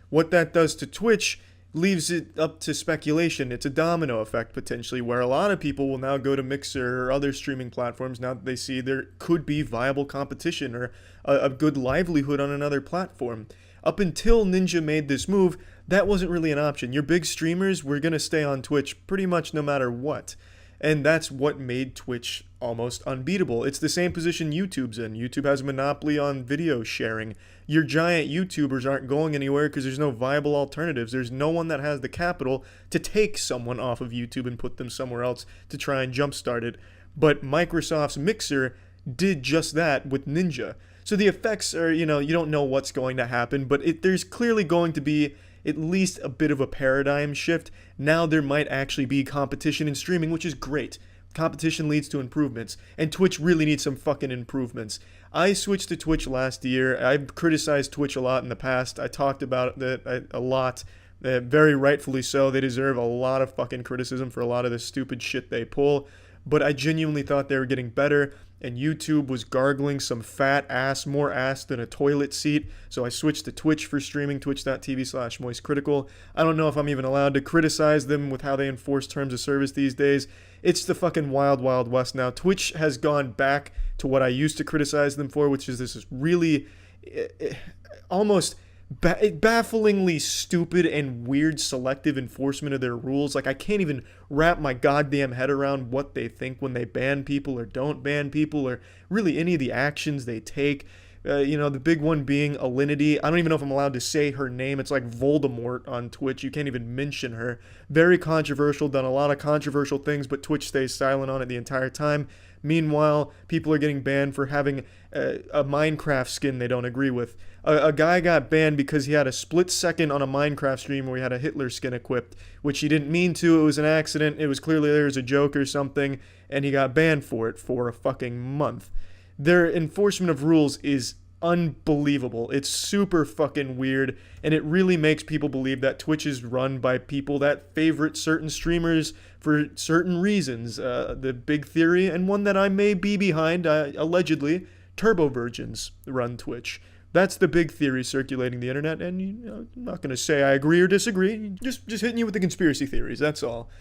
What that does to Twitch leaves it up to speculation. It's a domino effect, potentially, where a lot of people will now go to Mixer or other streaming platforms now that they see there could be viable competition or a good livelihood on another platform. Up until Ninja made this move, that wasn't really an option. Your big streamers were going to stay on Twitch pretty much no matter what. And that's what made Twitch almost unbeatable. It's the same position YouTube's in. YouTube has a monopoly on video sharing. Your giant YouTubers aren't going anywhere because there's no viable alternatives. There's no one that has the capital to take someone off of YouTube and put them somewhere else to try and jumpstart it. But Microsoft's Mixer did just that with Ninja. So the effects are, you don't know what's going to happen, but there's clearly going to be at least a bit of a paradigm shift. Now there might actually be competition in streaming, which is great. Competition leads to improvements, and Twitch really needs some fucking improvements. I switched to Twitch last year. I've criticized Twitch a lot in the past. I talked about it a lot, very rightfully so. They deserve a lot of fucking criticism for a lot of the stupid shit they pull, but I genuinely thought they were getting better, and YouTube was gargling some fat ass, more ass than a toilet seat, so I switched to Twitch for streaming, twitch.tv/Moistcr1tikal. I don't know if I'm even allowed to criticize them with how they enforce terms of service these days. It's the fucking wild, wild west now. Twitch has gone back to what I used to criticize them for, which is this really almost bafflingly stupid and weird selective enforcement of their rules. Like, I can't even wrap my goddamn head around what they think when they ban people or don't ban people, or really any of the actions they take. The big one being Alinity. I don't even know if I'm allowed to say her name. It's like Voldemort on Twitch. You can't even mention her. Very controversial, done a lot of controversial things, but Twitch stays silent on it the entire time. Meanwhile, people are getting banned for having a Minecraft skin they don't agree with. A guy got banned because he had a split second on a Minecraft stream where he had a Hitler skin equipped, which he didn't mean to. It was an accident. It was clearly there was a joke or something, and he got banned for it for a fucking month. Their enforcement of rules is unbelievable. It's super fucking weird, and it really makes people believe that Twitch is run by people that favorite certain streamers for certain reasons. The big theory, and one that I may be behind, allegedly, turbo virgins run Twitch. That's the big theory circulating the internet, and I'm not going to say I agree or disagree. Just hitting you with the conspiracy theories, that's all.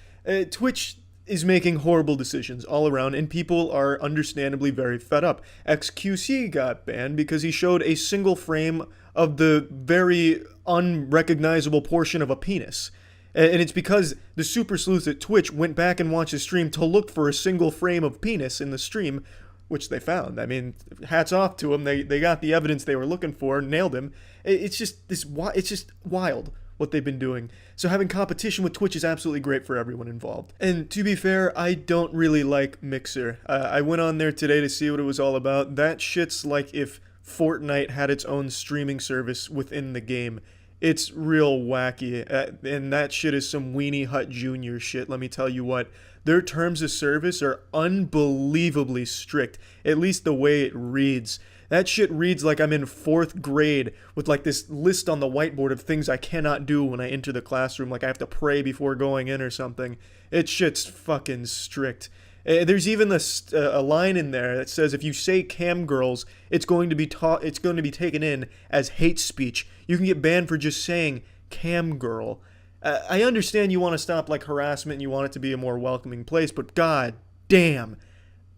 Twitch is making horrible decisions all around, and people are understandably very fed up. XQC got banned because he showed a single frame of the very unrecognizable portion of a penis. And it's because the super sleuths at Twitch went back and watched his stream to look for a single frame of penis in the stream, which they found. I mean, hats off to them. They got the evidence they were looking for, nailed him. It's just wild what they've been doing. So having competition with Twitch is absolutely great for everyone involved. And to be fair, I don't really like Mixer. I went on there today to see what it was all about. That shit's like if Fortnite had its own streaming service within the game. It's real wacky, and that shit is some Weenie Hut Jr. shit, let me tell you what. their terms of service are unbelievably strict, at least the way it reads. That shit reads like I'm in 4th grade with like this list on the whiteboard of things I cannot do when I enter the classroom, like I have to pray before going in or something. It shit's fucking strict. There's even a line in there that says if you say cam girls, it's going to be taken in as hate speech. You can get banned for just saying cam girl. I understand you want to stop like harassment and you want it to be a more welcoming place, but god damn,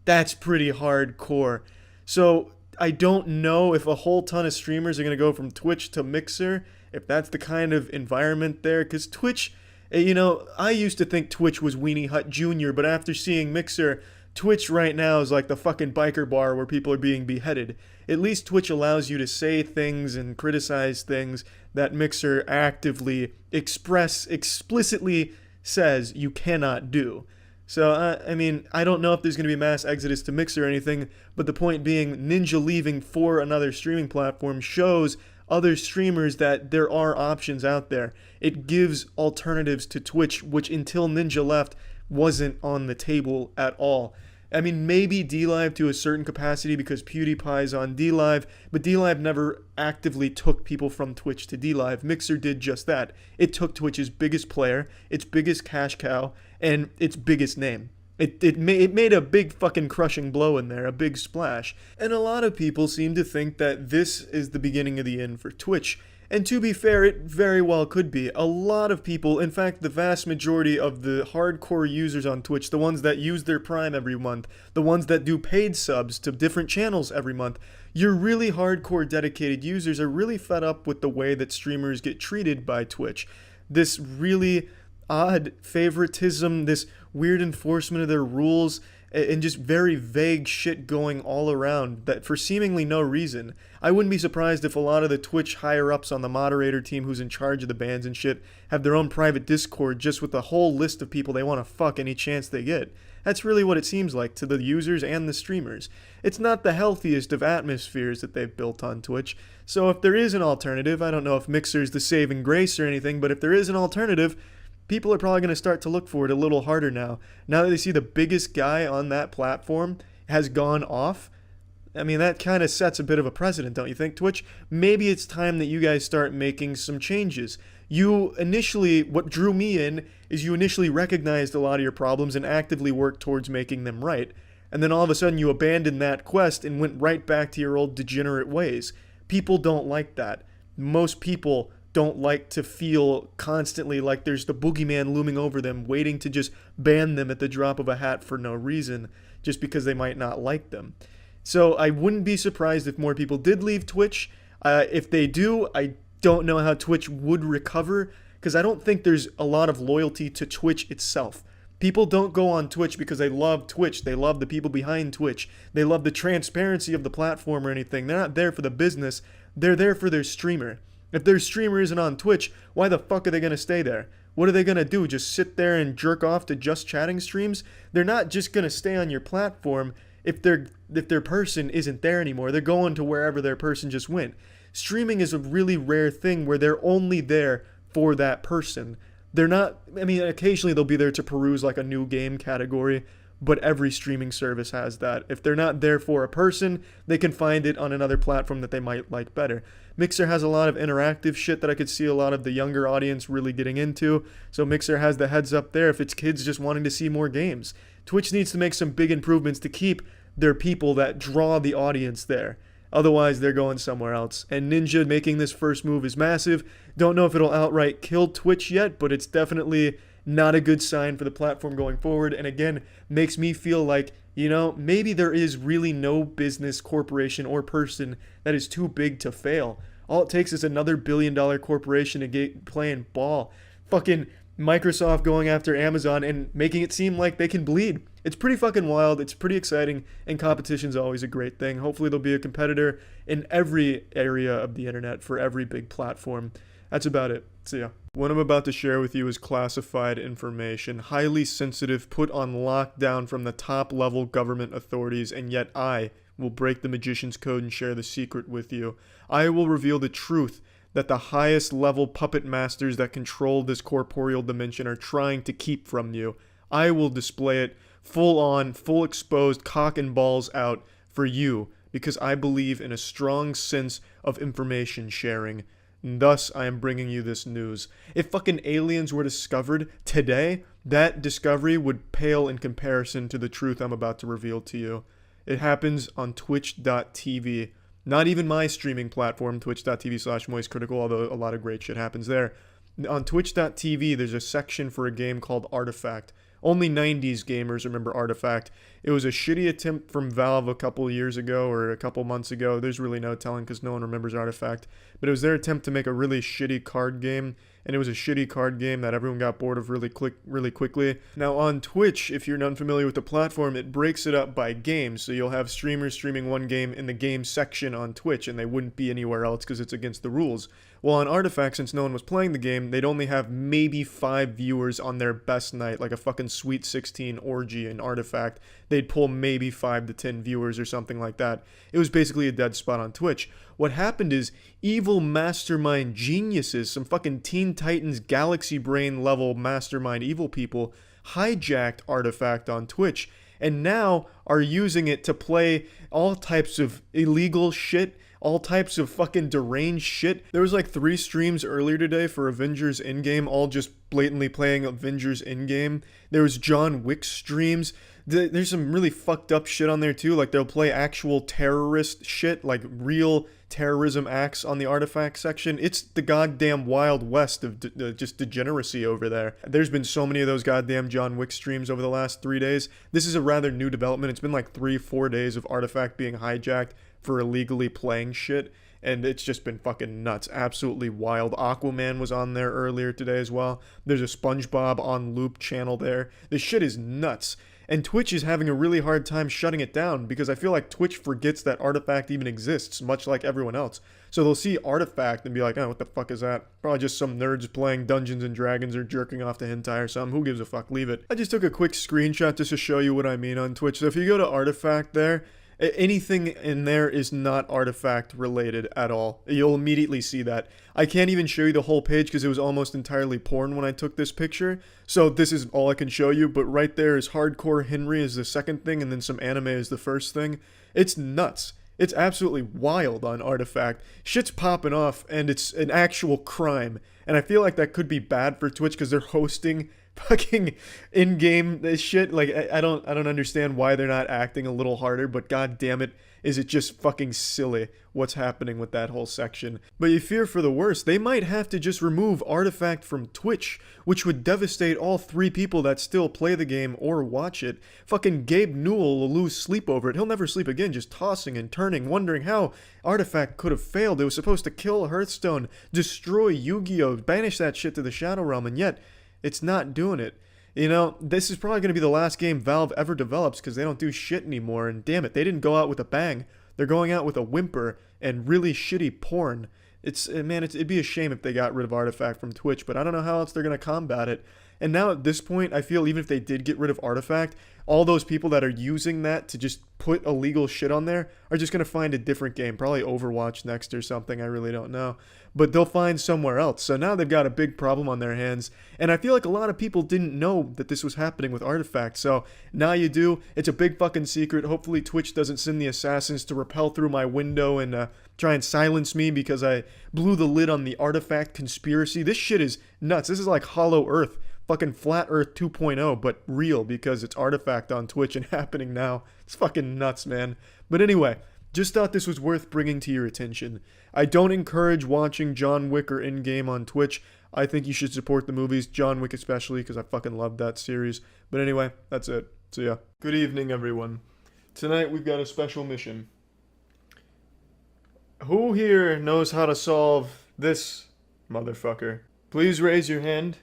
that's pretty hardcore. So I don't know if a whole ton of streamers are going to go from Twitch to Mixer, if that's the kind of environment there, because Twitch, you know, I used to think Twitch was Weenie Hut Jr., but after seeing Mixer, Twitch right now is like the fucking biker bar where people are being beheaded. At least Twitch allows you to say things and criticize things that Mixer actively explicitly says you cannot do. So, I mean, I don't know if there's going to be mass exodus to Mixer or anything, but the point being, Ninja leaving for another streaming platform shows other streamers that there are options out there. It gives alternatives to Twitch, which until Ninja left wasn't on the table at all. I mean, maybe DLive to a certain capacity because PewDiePie's on DLive, but DLive never actively took people from Twitch to DLive. Mixer did just that. It took Twitch's biggest player, its biggest cash cow, and its biggest name. It made a big fucking crushing blow in there, a big splash. And a lot of people seem to think that this is the beginning of the end for Twitch. And to be fair, it very well could be. A lot of people, in fact, the vast majority of the hardcore users on Twitch, the ones that use their Prime every month, the ones that do paid subs to different channels every month, your really hardcore dedicated users are really fed up with the way that streamers get treated by Twitch. This really odd favoritism, this weird enforcement of their rules, and just very vague shit going all around that for seemingly no reason. I wouldn't be surprised if a lot of the Twitch higher-ups on the moderator team who's in charge of the bans and shit have their own private Discord just with a whole list of people they want to fuck any chance they get. That's really what it seems like to the users and the streamers. It's not the healthiest of atmospheres that they've built on Twitch, so if there is an alternative, I don't know if Mixer's the saving grace or anything, but if there is an alternative, people are probably going to start to look for it a little harder now. Now that they see the biggest guy on that platform has gone off, I mean, that kind of sets a bit of a precedent, don't you think, Twitch? Maybe it's time that you guys start making some changes. What drew me in is you initially recognized a lot of your problems and actively worked towards making them right. And then all of a sudden you abandoned that quest and went right back to your old degenerate ways. People don't like that. Most people don't like to feel constantly like there's the boogeyman looming over them, waiting to just ban them at the drop of a hat for no reason, just because they might not like them. So I wouldn't be surprised if more people did leave Twitch. If they do, I don't know how Twitch would recover, because I don't think there's a lot of loyalty to Twitch itself. People don't go on Twitch because they love Twitch. They love the people behind Twitch. They love the transparency of the platform or anything. They're not there for the business. They're there for their streamer. If their streamer isn't on Twitch, why the fuck are they going to stay there? What are they going to do? Just sit there and jerk off to just chatting streams? They're not just going to stay on your platform if their person isn't there anymore. They're going to wherever their person just went. Streaming is a really rare thing where they're only there for that person. They're not, I mean, occasionally they'll be there to peruse like a new game category, but every streaming service has that. If they're not there for a person, they can find it on another platform that they might like better. Mixer has a lot of interactive shit that I could see a lot of the younger audience really getting into, so Mixer has the heads up there if it's kids just wanting to see more games. Twitch needs to make some big improvements to keep their people that draw the audience there. Otherwise, they're going somewhere else. And Ninja making this first move is massive. Don't know if it'll outright kill Twitch yet, but it's definitely not a good sign for the platform going forward. And again, makes me feel like, you know, maybe there is really no business, corporation, or person that is too big to fail. All it takes is another billion-dollar corporation to get playing ball. Fucking Microsoft going after Amazon and making it seem like they can bleed. It's pretty fucking wild. It's pretty exciting, and competition's always a great thing. Hopefully there'll be a competitor in every area of the internet for every big platform. That's about it. See ya. What I'm about to share with you is classified information, highly sensitive, put on lockdown from the top-level government authorities, and yet I will break the magician's code and share the secret with you. I will reveal the truth that the highest level puppet masters that control this corporeal dimension are trying to keep from you. I will display it full on, full exposed, cock and balls out for you, because I believe in a strong sense of information sharing. And thus, I am bringing you this news. If fucking aliens were discovered today, that discovery would pale in comparison to the truth I'm about to reveal to you. It happens on twitch.tv. Not even my streaming platform, twitch.tv/moistcritical, although a lot of great shit happens there. On twitch.tv, there's a section for a game called Artifact. Only 90s gamers remember Artifact. It was a shitty attempt from Valve a couple years ago or a couple months ago. There's really no telling because no one remembers Artifact. But it was their attempt to make a really shitty card game. And it was a shitty card game that everyone got bored of really quickly. Now on Twitch, if you're unfamiliar with the platform, it breaks it up by game. So you'll have streamers streaming one game in the game section on Twitch, and they wouldn't be anywhere else because it's against the rules. Well, on Artifact, since no one was playing the game, they'd only have maybe 5 viewers on their best night, like a fucking Sweet 16 orgy in Artifact. They'd pull maybe 5 to 10 viewers or something like that. It was basically a dead spot on Twitch. What happened is evil mastermind geniuses, some fucking Teen Titans Galaxy Brain level mastermind evil people, hijacked Artifact on Twitch and now are using it to play all types of illegal shit, all types of fucking deranged shit. There was like 3 streams earlier today for Avengers Endgame, all just blatantly playing Avengers Endgame. There was John Wick streams. There's some really fucked up shit on there too, like they'll play actual terrorist shit, like real terrorism acts on the Artifact section. It's the goddamn Wild West of just degeneracy over there. There's been so many of those goddamn John Wick streams over the last 3 days. This is a rather new development. It's been like 3-4 days of Artifact being hijacked for illegally playing shit, and it's just been fucking nuts. Absolutely wild. Aquaman was on there earlier today as well. There's a SpongeBob on loop channel there. This shit is nuts. And Twitch is having a really hard time shutting it down because I feel like Twitch forgets that Artifact even exists, much like everyone else. So they'll see Artifact and be like, oh, what the fuck is that? Probably just some nerds playing Dungeons and Dragons or jerking off to hentai or something. Who gives a fuck? Leave it. I just took a quick screenshot just to show you what I mean on Twitch. So if you go to Artifact there, anything in there is not Artifact related at all. You'll immediately see that. I can't even show you the whole page because it was almost entirely porn when I took this picture. So this is all I can show you, but right there is Hardcore Henry is the second thing, and then some anime is the first thing. It's nuts. It's absolutely wild on Artifact. Shit's popping off, and it's an actual crime. And I feel like that could be bad for Twitch because they're hosting fucking in-game shit. Like I don't understand why they're not acting a little harder, but god damn it, is it just fucking silly what's happening with that whole section. But you fear for the worst. They might have to just remove Artifact from Twitch, which would devastate all 3 people that still play the game or watch it. Fucking Gabe Newell will lose sleep over it. He'll never sleep again, just tossing and turning, wondering how Artifact could have failed. It was supposed to kill Hearthstone, destroy Yu-Gi-Oh!, banish that shit to the Shadow Realm, and yet it's not doing it. You know, this is probably going to be the last game Valve ever develops because they don't do shit anymore. And damn it, they didn't go out with a bang. They're going out with a whimper and really shitty porn. It'd be a shame if they got rid of Artifact from Twitch, but I don't know how else they're going to combat it. And now at this point, I feel even if they did get rid of Artifact, all those people that are using that to just put illegal shit on there are just going to find a different game, probably Overwatch next or something, I really don't know. But they'll find somewhere else. So now they've got a big problem on their hands. And I feel like a lot of people didn't know that this was happening with Artifact. So now you do. It's a big fucking secret. Hopefully Twitch doesn't send the assassins to rappel through my window and try and silence me because I blew the lid on the Artifact conspiracy. This shit is nuts. This is like Hollow Earth. Fucking Flat Earth 2.0, but real because it's Artifact on Twitch and happening now. It's fucking nuts, man. But anyway, just thought this was worth bringing to your attention. I don't encourage watching John Wick or Endgame on Twitch. I think you should support the movies, John Wick especially, because I fucking love that series. But anyway, that's it. See ya. Good evening, everyone. Tonight we've got a special mission. Who here knows how to solve this motherfucker? Please raise your hand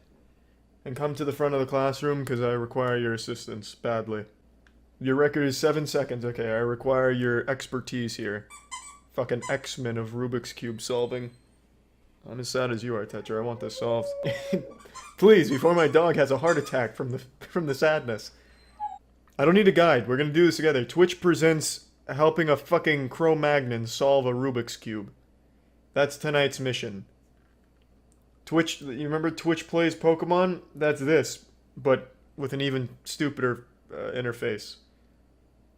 and come to the front of the classroom because I require your assistance badly. Your record is 7 seconds. Okay, I require your expertise here. Fucking X-Men of Rubik's Cube solving. I'm as sad as you are, Tetra. I want this solved. Please, before my dog has a heart attack from the sadness. I don't need a guide. We're gonna do this together. Twitch presents helping a fucking Cro-Magnon solve a Rubik's Cube. That's tonight's mission. Twitch, you remember Twitch Plays Pokemon? That's this, but with an even stupider interface,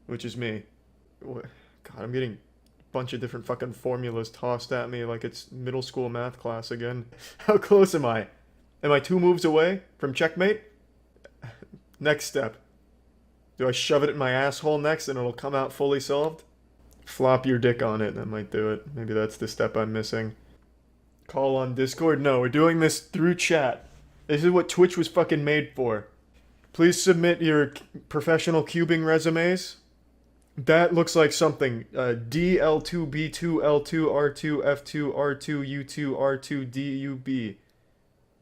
which is me. God, I'm getting a bunch of different fucking formulas tossed at me like it's middle school math class again. How close am I? Am I 2 moves away from checkmate? Next step. Do I shove it in my asshole next and it'll come out fully solved? Flop your dick on it, that might do it. Maybe that's the step I'm missing. Call on Discord? No, we're doing this through chat. This is what Twitch was fucking made for. Please submit your professional cubing resumes. That looks like something. D, L2, B2, L2, R2, F2, R2, U2, R2, D, UB.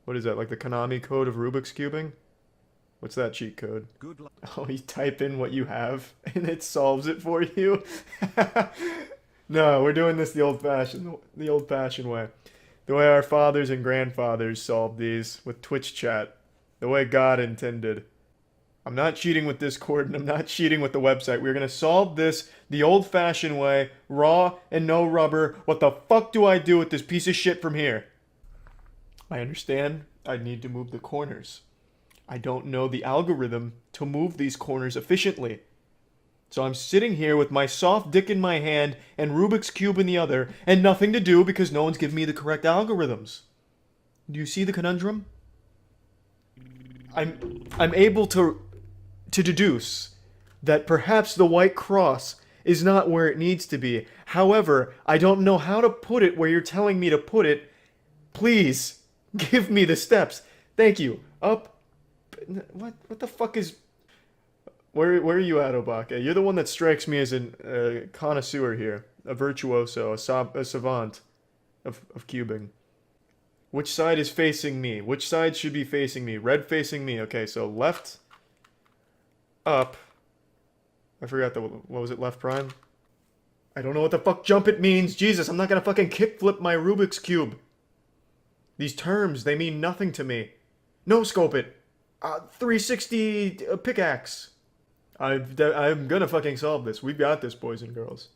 What is that, like the Konami code of Rubik's cubing? What's that cheat code? Good luck. Oh, you type in what you have, and it solves it for you? No, we're doing this the old-fashioned way. The way our fathers and grandfathers solved these, with Twitch chat. The way God intended. I'm not cheating with Discord, and I'm not cheating with the website. We're gonna solve this the old-fashioned way, raw and no rubber. What the fuck do I do with this piece of shit from here? I understand I need to move the corners. I don't know the algorithm to move these corners efficiently. So I'm sitting here with my soft dick in my hand and Rubik's Cube in the other, and nothing to do because no one's giving me the correct algorithms. Do you see the conundrum? I'm able to deduce that perhaps the white cross is not where it needs to be. However, I don't know how to put it where you're telling me to put it. Please, give me the steps. Thank you. Up. What the fuck is... Where are you at, Obake? You're the one that strikes me as a connoisseur here. A virtuoso, a savant of cubing. Which side is facing me? Which side should be facing me? Red facing me. Okay, so left, up. I forgot what was it, left prime? I don't know what the fuck jump it means. Jesus, I'm not gonna fucking kickflip my Rubik's Cube. These terms, they mean nothing to me. No scope it. 360 pickaxe. I'm gonna fucking solve this. We've got this, boys and girls.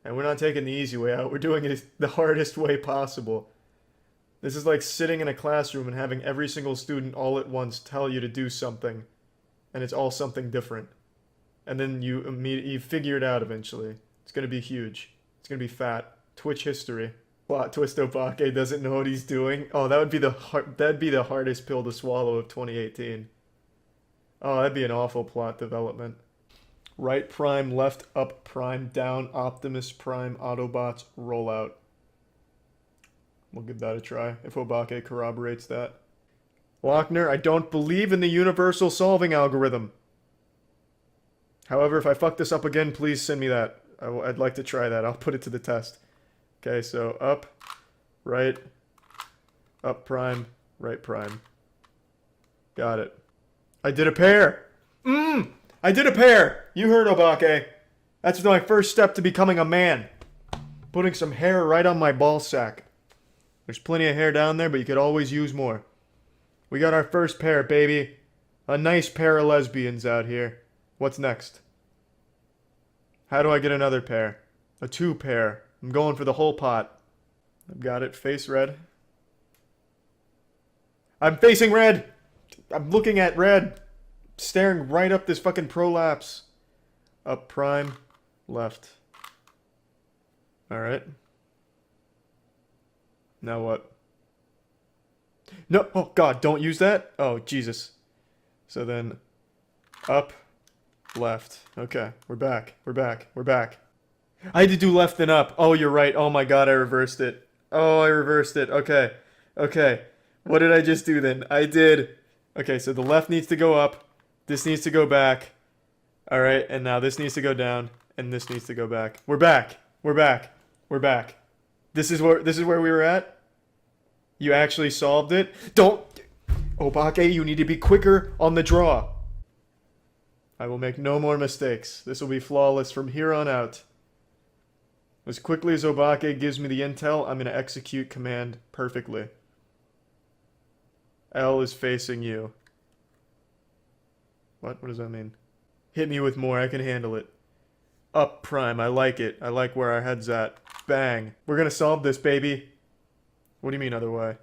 And we're not taking the easy way out. We're doing it the hardest way possible. This is like sitting in a classroom and having every single student all at once tell you to do something. And it's all something different. And then you figure it out eventually. It's gonna be huge. It's gonna be fat. Twitch history. Plot twist, Obake doesn't know what he's doing. Oh, that'd be the hardest pill to swallow of 2018. Oh, that'd be an awful plot development. Right prime, left up prime, down Optimus Prime, Autobots, rollout. We'll give that a try, if Obake corroborates that. Lochner, I don't believe in the universal solving algorithm. However, if I fuck this up again, please send me that. I'd like to try that. I'll put it to the test. Okay, so up, right, up prime, right prime. Got it. I did a pair! I did a pair! You heard, Obake. That's my first step to becoming a man. Putting some hair right on my ball sack. There's plenty of hair down there, but you could always use more. We got our first pair, baby. A nice pair of lesbians out here. What's next? How do I get another pair? A 2 pair. I'm going for the whole pot. I've got it. Face red. I'm facing red! I'm looking at red. Staring right up this fucking prolapse. Up prime. Left. Alright. Now what? No! Oh god, don't use that? Oh, Jesus. So then... Up. Left. Okay, we're back. We're back. We're back. I had to do left and up. Oh, you're right. Oh my god, I reversed it. Oh, I reversed it. Okay. Okay. What did I just do then? I did... Okay, so the left needs to go up. This needs to go back. Alright, and now this needs to go down. And this needs to go back. We're back. We're back. We're back. This is where we were at? You actually solved it? Don't... Obake, you need to be quicker on the draw. I will make no more mistakes. This will be flawless from here on out. As quickly as Obake gives me the intel, I'm going to execute command perfectly. L is facing you. What? What does that mean? Hit me with more, I can handle it. Up prime, I like it. I like where our head's at. Bang. We're gonna solve this, baby. What do you mean other way?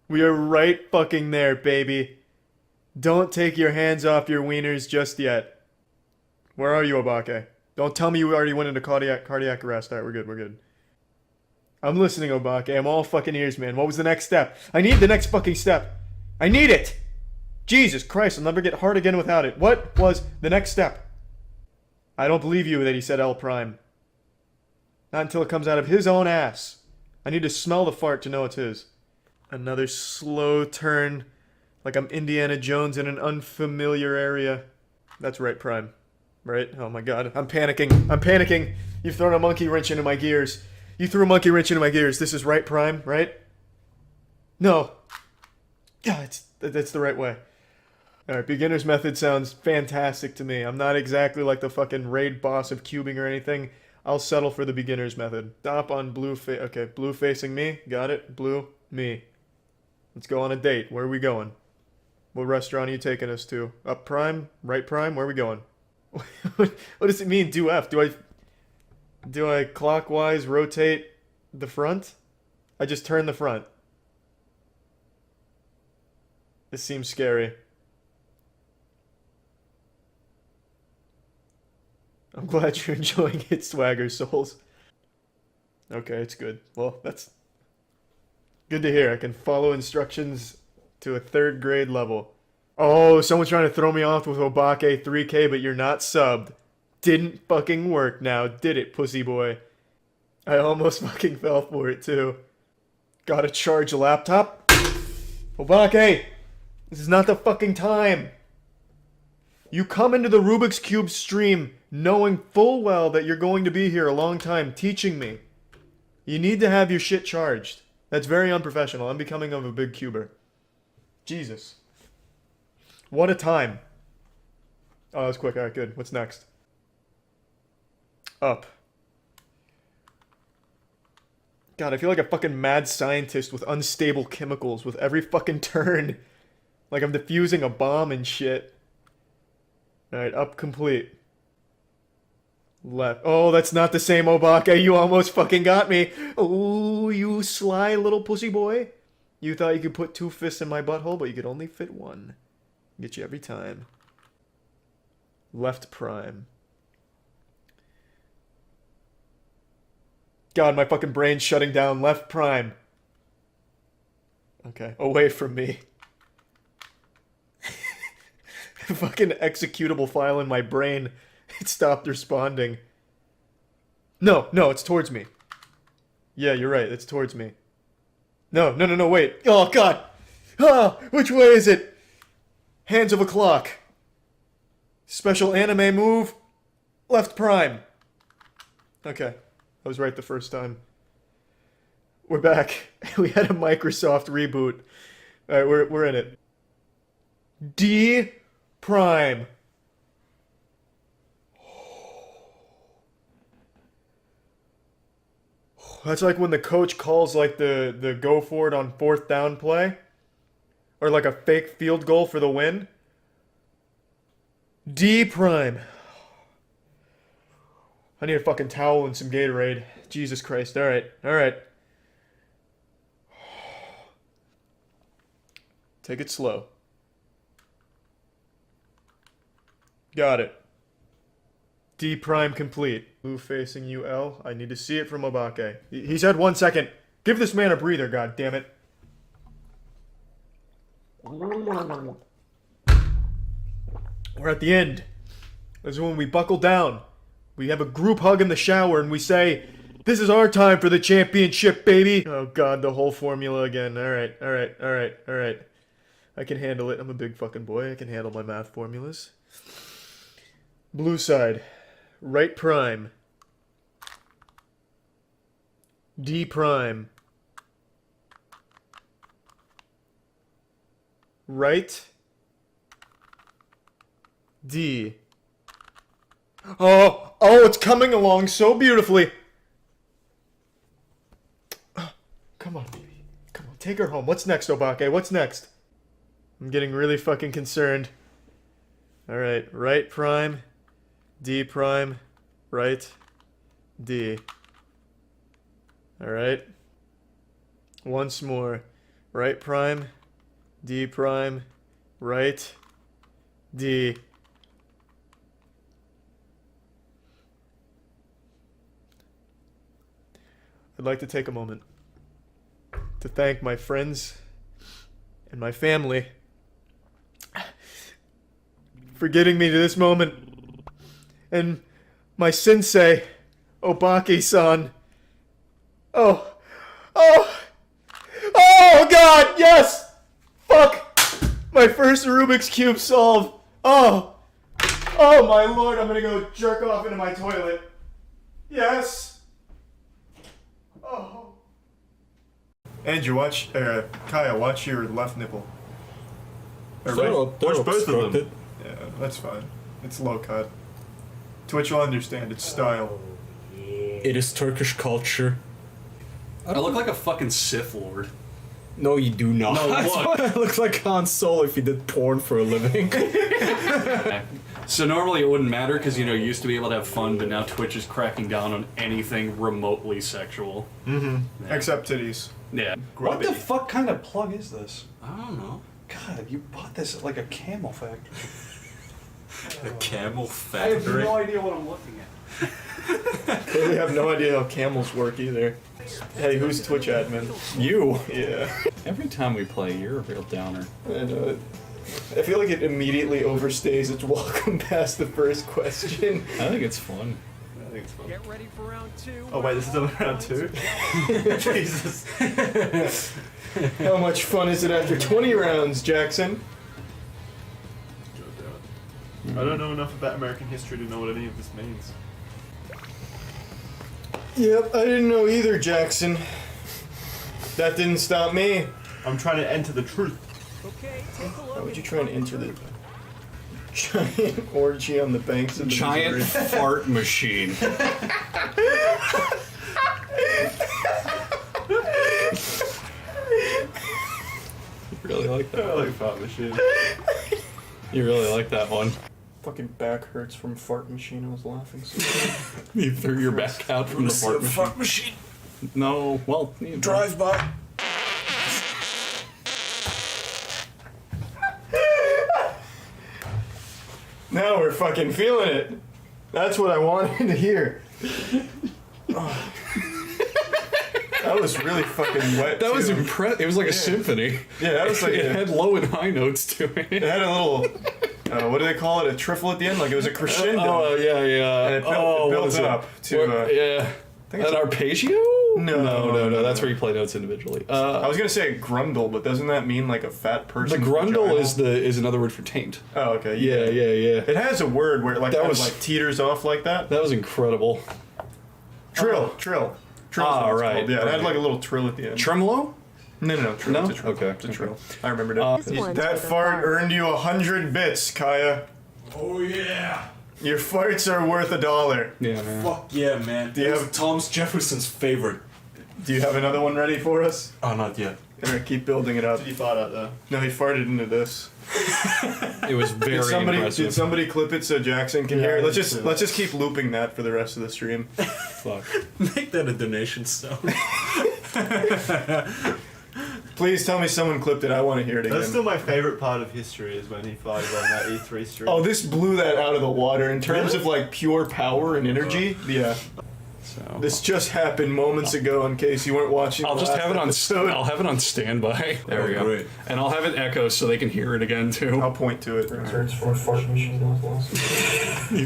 We are right fucking there, baby. Don't take your hands off your wieners just yet. Where are you, Obake? Don't tell me you already went into cardiac arrest. Alright, we're good, we're good. I'm listening, Obake. I'm all fucking ears, man. What was the next step? I need the next fucking step. I need it! Jesus Christ, I'll never get hard again without it. What was the next step? I don't believe you that he said L prime. Not until it comes out of his own ass. I need to smell the fart to know it's his. Another slow turn. Like I'm Indiana Jones in an unfamiliar area. That's right, prime. Right? Oh my god. I'm panicking. I'm panicking. You've thrown a monkey wrench into my gears. You threw a monkey wrench into my gears. This is right, prime, right? No. Yeah, that's the right way. Alright, beginner's method sounds fantastic to me. I'm not exactly like the fucking raid boss of cubing or anything. I'll settle for the beginner's method. Stop on blue okay, blue facing me. Got it? Blue, me. Let's go on a date. Where are we going? What restaurant are you taking us to? Up prime? Right prime? Where are we going? What does it mean, do F? Do I clockwise rotate the front? I just turn the front. This seems scary. I'm glad you're enjoying it, Swagger Souls. Okay, it's good. Well, that's good to hear. I can follow instructions to a 3rd grade level. Oh, someone's trying to throw me off with Obake 3K, but you're not subbed. Didn't fucking work now, did it, pussy boy? I almost fucking fell for it, too. Gotta charge a laptop? Obake! This is not the fucking time! You come into the Rubik's Cube stream knowing full well that you're going to be here a long time teaching me. You need to have your shit charged. That's very unprofessional. I'm becoming of a big cuber. Jesus. What a time. Oh, that was quick. Alright, good. What's next? Up. God, I feel like a fucking mad scientist with unstable chemicals with every fucking turn. Like I'm defusing a bomb and shit. Alright, up complete. Left. Oh, that's not the same Obake. You almost fucking got me. Oh, you sly little pussy boy. You thought you could put 2 fists in my butthole, but you could only fit 1. Get you every time. Left prime. God, my fucking brain's shutting down. Left prime. Okay, away from me. The fucking executable file in my brain, it stopped responding. No, it's towards me. Yeah, you're right, it's towards me. No, wait. Oh, God. Ah, which way is it? Hands of a clock. Special anime move. Left prime. Okay, I was right the first time. We're back. We had a Microsoft reboot. Alright, we're in it. D prime. That's like when the coach calls like the go for it on 4th down play. Or like a fake field goal for the win. D prime. I need a fucking towel and some Gatorade. Jesus Christ. Alright. Take it slow. Got it. D prime complete. Blue facing you, L. I need to see it from Obake. He's had 1 second. Give this man a breather, god damn it. We're at the end. This is when we buckle down. We have a group hug in the shower and we say, this is our time for the championship, baby. Oh god, the whole formula again. Alright. I can handle it. I'm a big fucking boy. I can handle my math formulas. Blue side. Right prime. D prime. Right. D. Oh, it's coming along so beautifully. Come on, baby. Come on, take her home. What's next, Obake? What's next? I'm getting really fucking concerned. Alright, right prime. D prime. Right. D. Alright. Once more. Right prime. D prime. Right. D. I'd like to take a moment to thank my friends and my family for getting me to this moment. And my sensei, Obaki-san. Oh. Oh god, yes! Fuck! My first Rubik's Cube solved. Oh my lord, I'm gonna go jerk off into my toilet. Yes! Oh. Andrew, watch, Kaya, watch your left nipple. Or right. Watch both of them. Yeah, that's fine. It's low cut. Twitch will understand, it's style. It is Turkish culture. I look like a fucking Sith Lord. No, you do not. No, look. I look like Han Solo if he did porn for a living. So normally it wouldn't matter because, you know, you used to be able to have fun, but now Twitch is cracking down on anything remotely sexual. Yeah. Except titties. Yeah. What the fuck kind of plug is this? I don't know. God, you bought this at like a camel factory. The camel I have factory. no idea what I'm looking at. We have no idea how camels work either. Hey, who's Twitch admin? You. Yeah. Every time we play, you're a real downer. And, I feel like it immediately overstays its welcome past the first question. I think it's fun. I think it's fun. Get ready for round two. Oh wait, this is only round 2? Jesus. How much fun is it after 20 rounds, Jackson? I don't know enough about American history to know what any of this means. Yep, I didn't know either, Jackson. That didn't stop me. I'm trying to enter the truth. Okay, take a Why look. would you try and enter the giant orgy on the banks of the Giant Missouri? fart machine. You really like that? I like fart machine. You really like that one. Fucking back hurts from fart machine. I was laughing so hard. You threw your back out from the fart machine. No, well, Drive by. Now we're fucking feeling it. That's what I wanted to hear. Oh. That was really fucking wet. That was too. impressive. It was like a symphony. Yeah, that was like It had low and high notes to it it. had a little. What do they call it? A trifle at the end, like it was a crescendo. Oh yeah, yeah. And it built, Oh, it what built is it? up to. Yeah. think it's An arpeggio? No. That's where you play notes individually. I was gonna say grundle, but doesn't that mean like a fat The person? grundle is another word for taint. Oh, okay. Yeah. It has a word where it like That kind was- of like teeters off like that. That was incredible. Trill. Trill's what it's right, called. Yeah, it had right. like a little trill at the end. Tremolo? No, trill. No? It's a trill. Okay, It's a okay. trill. I remembered it. This one's That for the fart fart. earned you 100 bits, Kaya. Oh yeah. Your farts are worth $1. Yeah, man. Fuck yeah, man. Do you That was have- Thomas Jefferson's favorite? Do you have another one ready for us? Oh, not yet. Alright, keep building it up. Did you fart out there? No, he farted into this. It was very Did impressive. somebody clip it so Jackson can hear it? I Let's didn't see let's just keep looping that for the rest of the stream. Fuck. Make that a donation stone. Please tell me someone clipped it. I want to hear it again. That's still my favorite part of history is when he farted on that E3 stream. Oh, this blew that out of the water in terms of like pure power and energy. Yeah. So This just happened moments ago. In case you weren't watching, I'll the just last have it on. episode. I'll have it on standby. There we go. great. And I'll have it echo so they can hear it again too. I'll point to it. You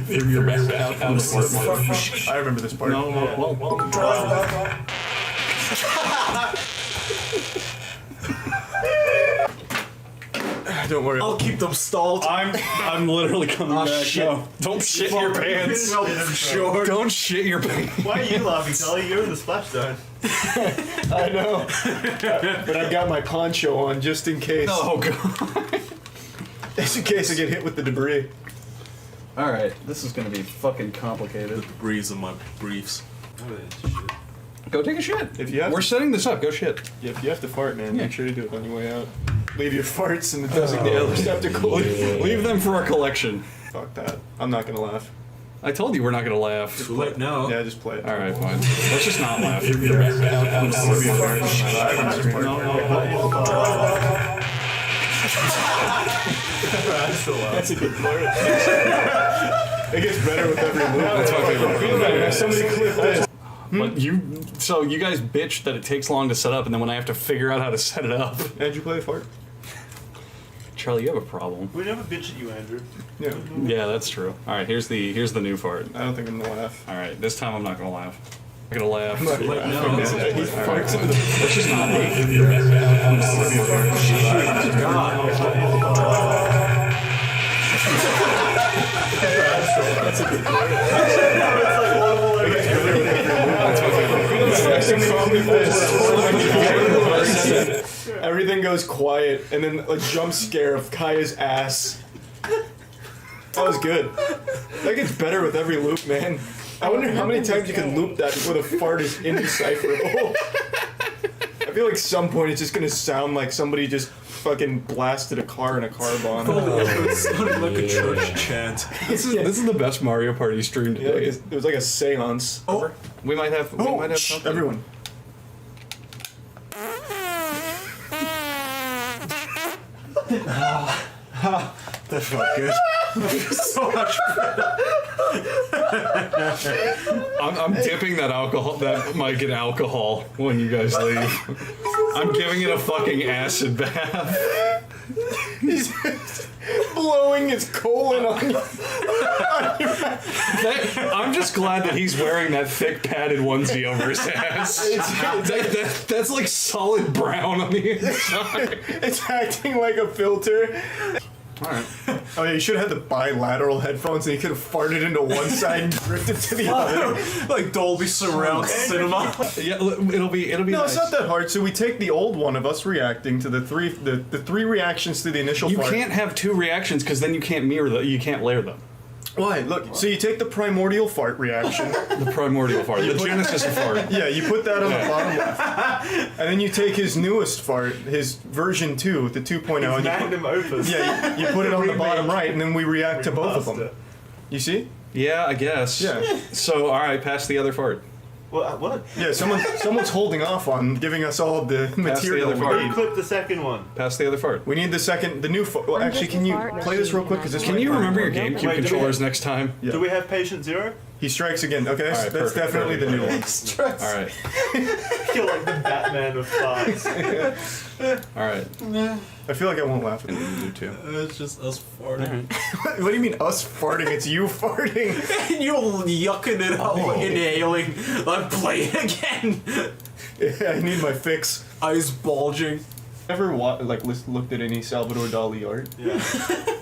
threw your back out of the fart machine. I remember this part. No, well, Don't worry. I'll keep them stalled. I'm literally coming back. shit. No, don't shit your pants. Sure. Don't shit your pants. Why are you laughing, Tully? You're in the splash zone. I know, but I've got my poncho on just in case. Oh god. Just in case I get hit with the debris. Alright, this is gonna be fucking complicated. Breeze in my briefs. Go take a shit. If you have We're to, setting this up. Go shit. if you have to fart, man, Yeah. make sure to do it on your way out. Leave your farts in the designated receptacle. Leave them for our collection. Fuck that. I'm not gonna laugh. I told you we're not gonna laugh. Too late now. Yeah, just play it. All right, fine. Let's just not laugh. I remember this part. No. That's a good part. It gets better with every loop. That's my favorite part. Somebody clip this. But so you guys bitch that it takes long to set up, and then when I have to figure out how to set it up, Did you play the fart? Charlie, you have a problem. We never bitch at you, Andrew. Yeah. Yeah, that's true. All right, here's the new part. I don't think I'm gonna laugh. All right, this time I'm not gonna laugh. I'm gonna laugh. He farts into the. Let's just not laugh. Everything goes quiet, and then a jump scare of Kaya's ass. That was good. That gets better with every loop, man. I wonder how many times you can loop that before the fart is indecipherable. I feel like some point it's just gonna sound like somebody just fucking blasted a car in a car bomb. It sounded like a church chant. This is the best Mario Party stream Yeah, today. it was like a seance. Oh, we might have something. Everyone. That felt good. So much I'm dipping that mic in alcohol when you guys leave. I'm giving it a fucking acid bath. He's blowing his colon on you. I'm just glad that he's wearing that thick padded onesie over his ass. That's like solid brown on the inside. It's acting like a filter. Alright. Oh yeah, you should have had the bilateral headphones and you could have farted into one side and drifted to the other. like Dolby Surround Cinema. Yeah, it'll be No, nice. it's not that hard. So we take the old one of us reacting to the three reactions to the initial You fart. can't have two reactions because then you can't you can't layer them. Why? Look, so you take the primordial fart reaction. The primordial fart, the genesis of fart. Yeah, you put that on the bottom left. And then you take his newest fart, his version 2, the 2.0, and Magnum opus. you put it on the bottom right, and then we react to both of them. You see? Yeah, I guess. Yeah. So, all right, pass the other fart. What? Yeah, someone's holding off on giving us all of the material other we fart. need. Clip the second one. Pass the other fart. We need the new fart. Well, actually, can you play this real quick? Because this Can might you be remember your important. GameCube Wait, do we controllers next time? Yeah. Do we have patient zero? He strikes again. Okay, All so right, that's perfect, definitely the new one. All right. You're like the Batman of farts. All right. I feel like I won't laugh at You it. do too. It's just us farting. What do you mean us farting? It's you farting. And you're yucking it up, inhaling. Like, play it again. Yeah, I need my fix. Eyes bulging. Ever looked at any Salvador Dali art? Yeah.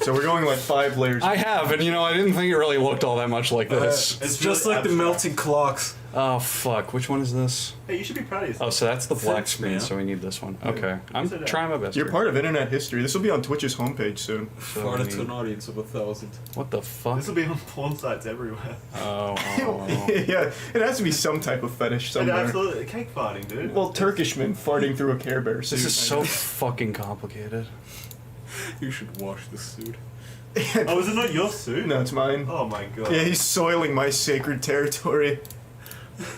So we're going like 5 layers. I have, and I didn't think it really looked all that much like this. It's just like the melting clocks. Oh fuck! Which one is this? Hey, you should be proud of yourself. Oh, so that's the black Thanks, screen. man. So we need this one. Okay, I'm Sit down. trying my best. You're here. part of internet history. This will be on Twitch's homepage soon. So Farted we to need- an audience of 1,000. What the fuck? This will be on porn sites everywhere. Oh. Yeah, it has to be some type of fetish And somewhere. absolutely, cake farting, dude. Well, Turkish men farting through a Care Bear suit. This is so fucking complicated. You should wash the suit. Oh, is it not your suit? No, it's mine. Oh my god. Yeah, he's soiling my sacred territory.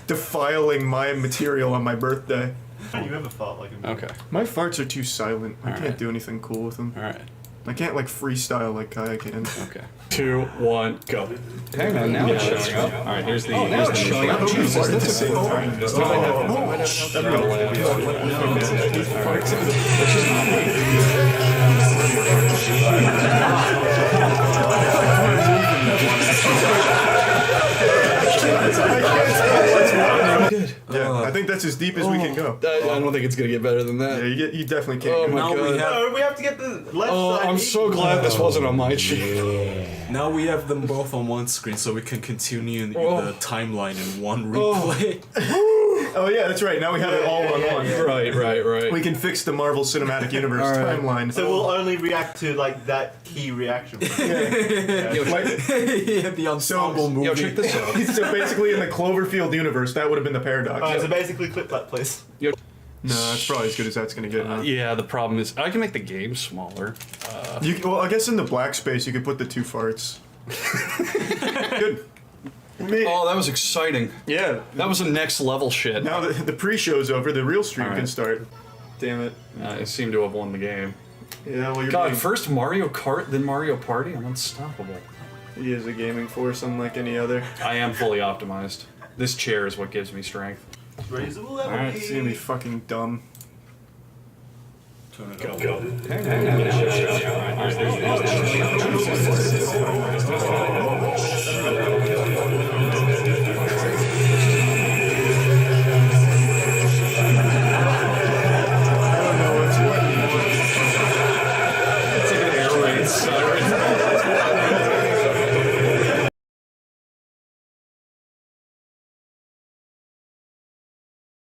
Defiling my material on my birthday. Can you ever fart like a Okay. My farts are too silent. I can't Alright. do anything cool with them. All right. I can't like freestyle like Kaya can. Okay. 2, 1, go. Hang on, now it's showing up. All right, here's the. Oh, now it's showing up. Jesus, Fart at the this same time. This time I Good. Yeah, I think that's as deep as we can go. I don't think it's gonna get better than Yeah, that. you definitely can't. Oh go. my Now god. we have No, we have to get the left Oh, side. I'm so glad this wasn't on my sheet. Now we have them both on one screen, so we can continue Oh. the timeline in one replay. Oh yeah, that's right. Now we have it all on one. Right. We can fix the Marvel Cinematic Universe Alright. timeline. So we'll only react to like that key reaction. Yo, Like, Yeah, the ensemble movie. yo, check this out. so basically, in the Cloverfield universe, that would have been the paradox. Alright, so basically clip that, please. No, that's probably as good as that's gonna get. Huh? Yeah, the problem is I can make the game smaller. Well, I guess in the black space you could put the 2 farts. Good. Me. Oh, that was exciting. Yeah. That was a next level shit. Now the pre-show's over, the real stream Alright. can start. Damn it. I seem to have won the game. Yeah, well, God, first Mario Kart, then Mario Party. I'm unstoppable. he is a gaming force unlike any other. I am fully optimized. This chair is what gives me strength. Raise the level. Alright, it's gonna be fucking dumb.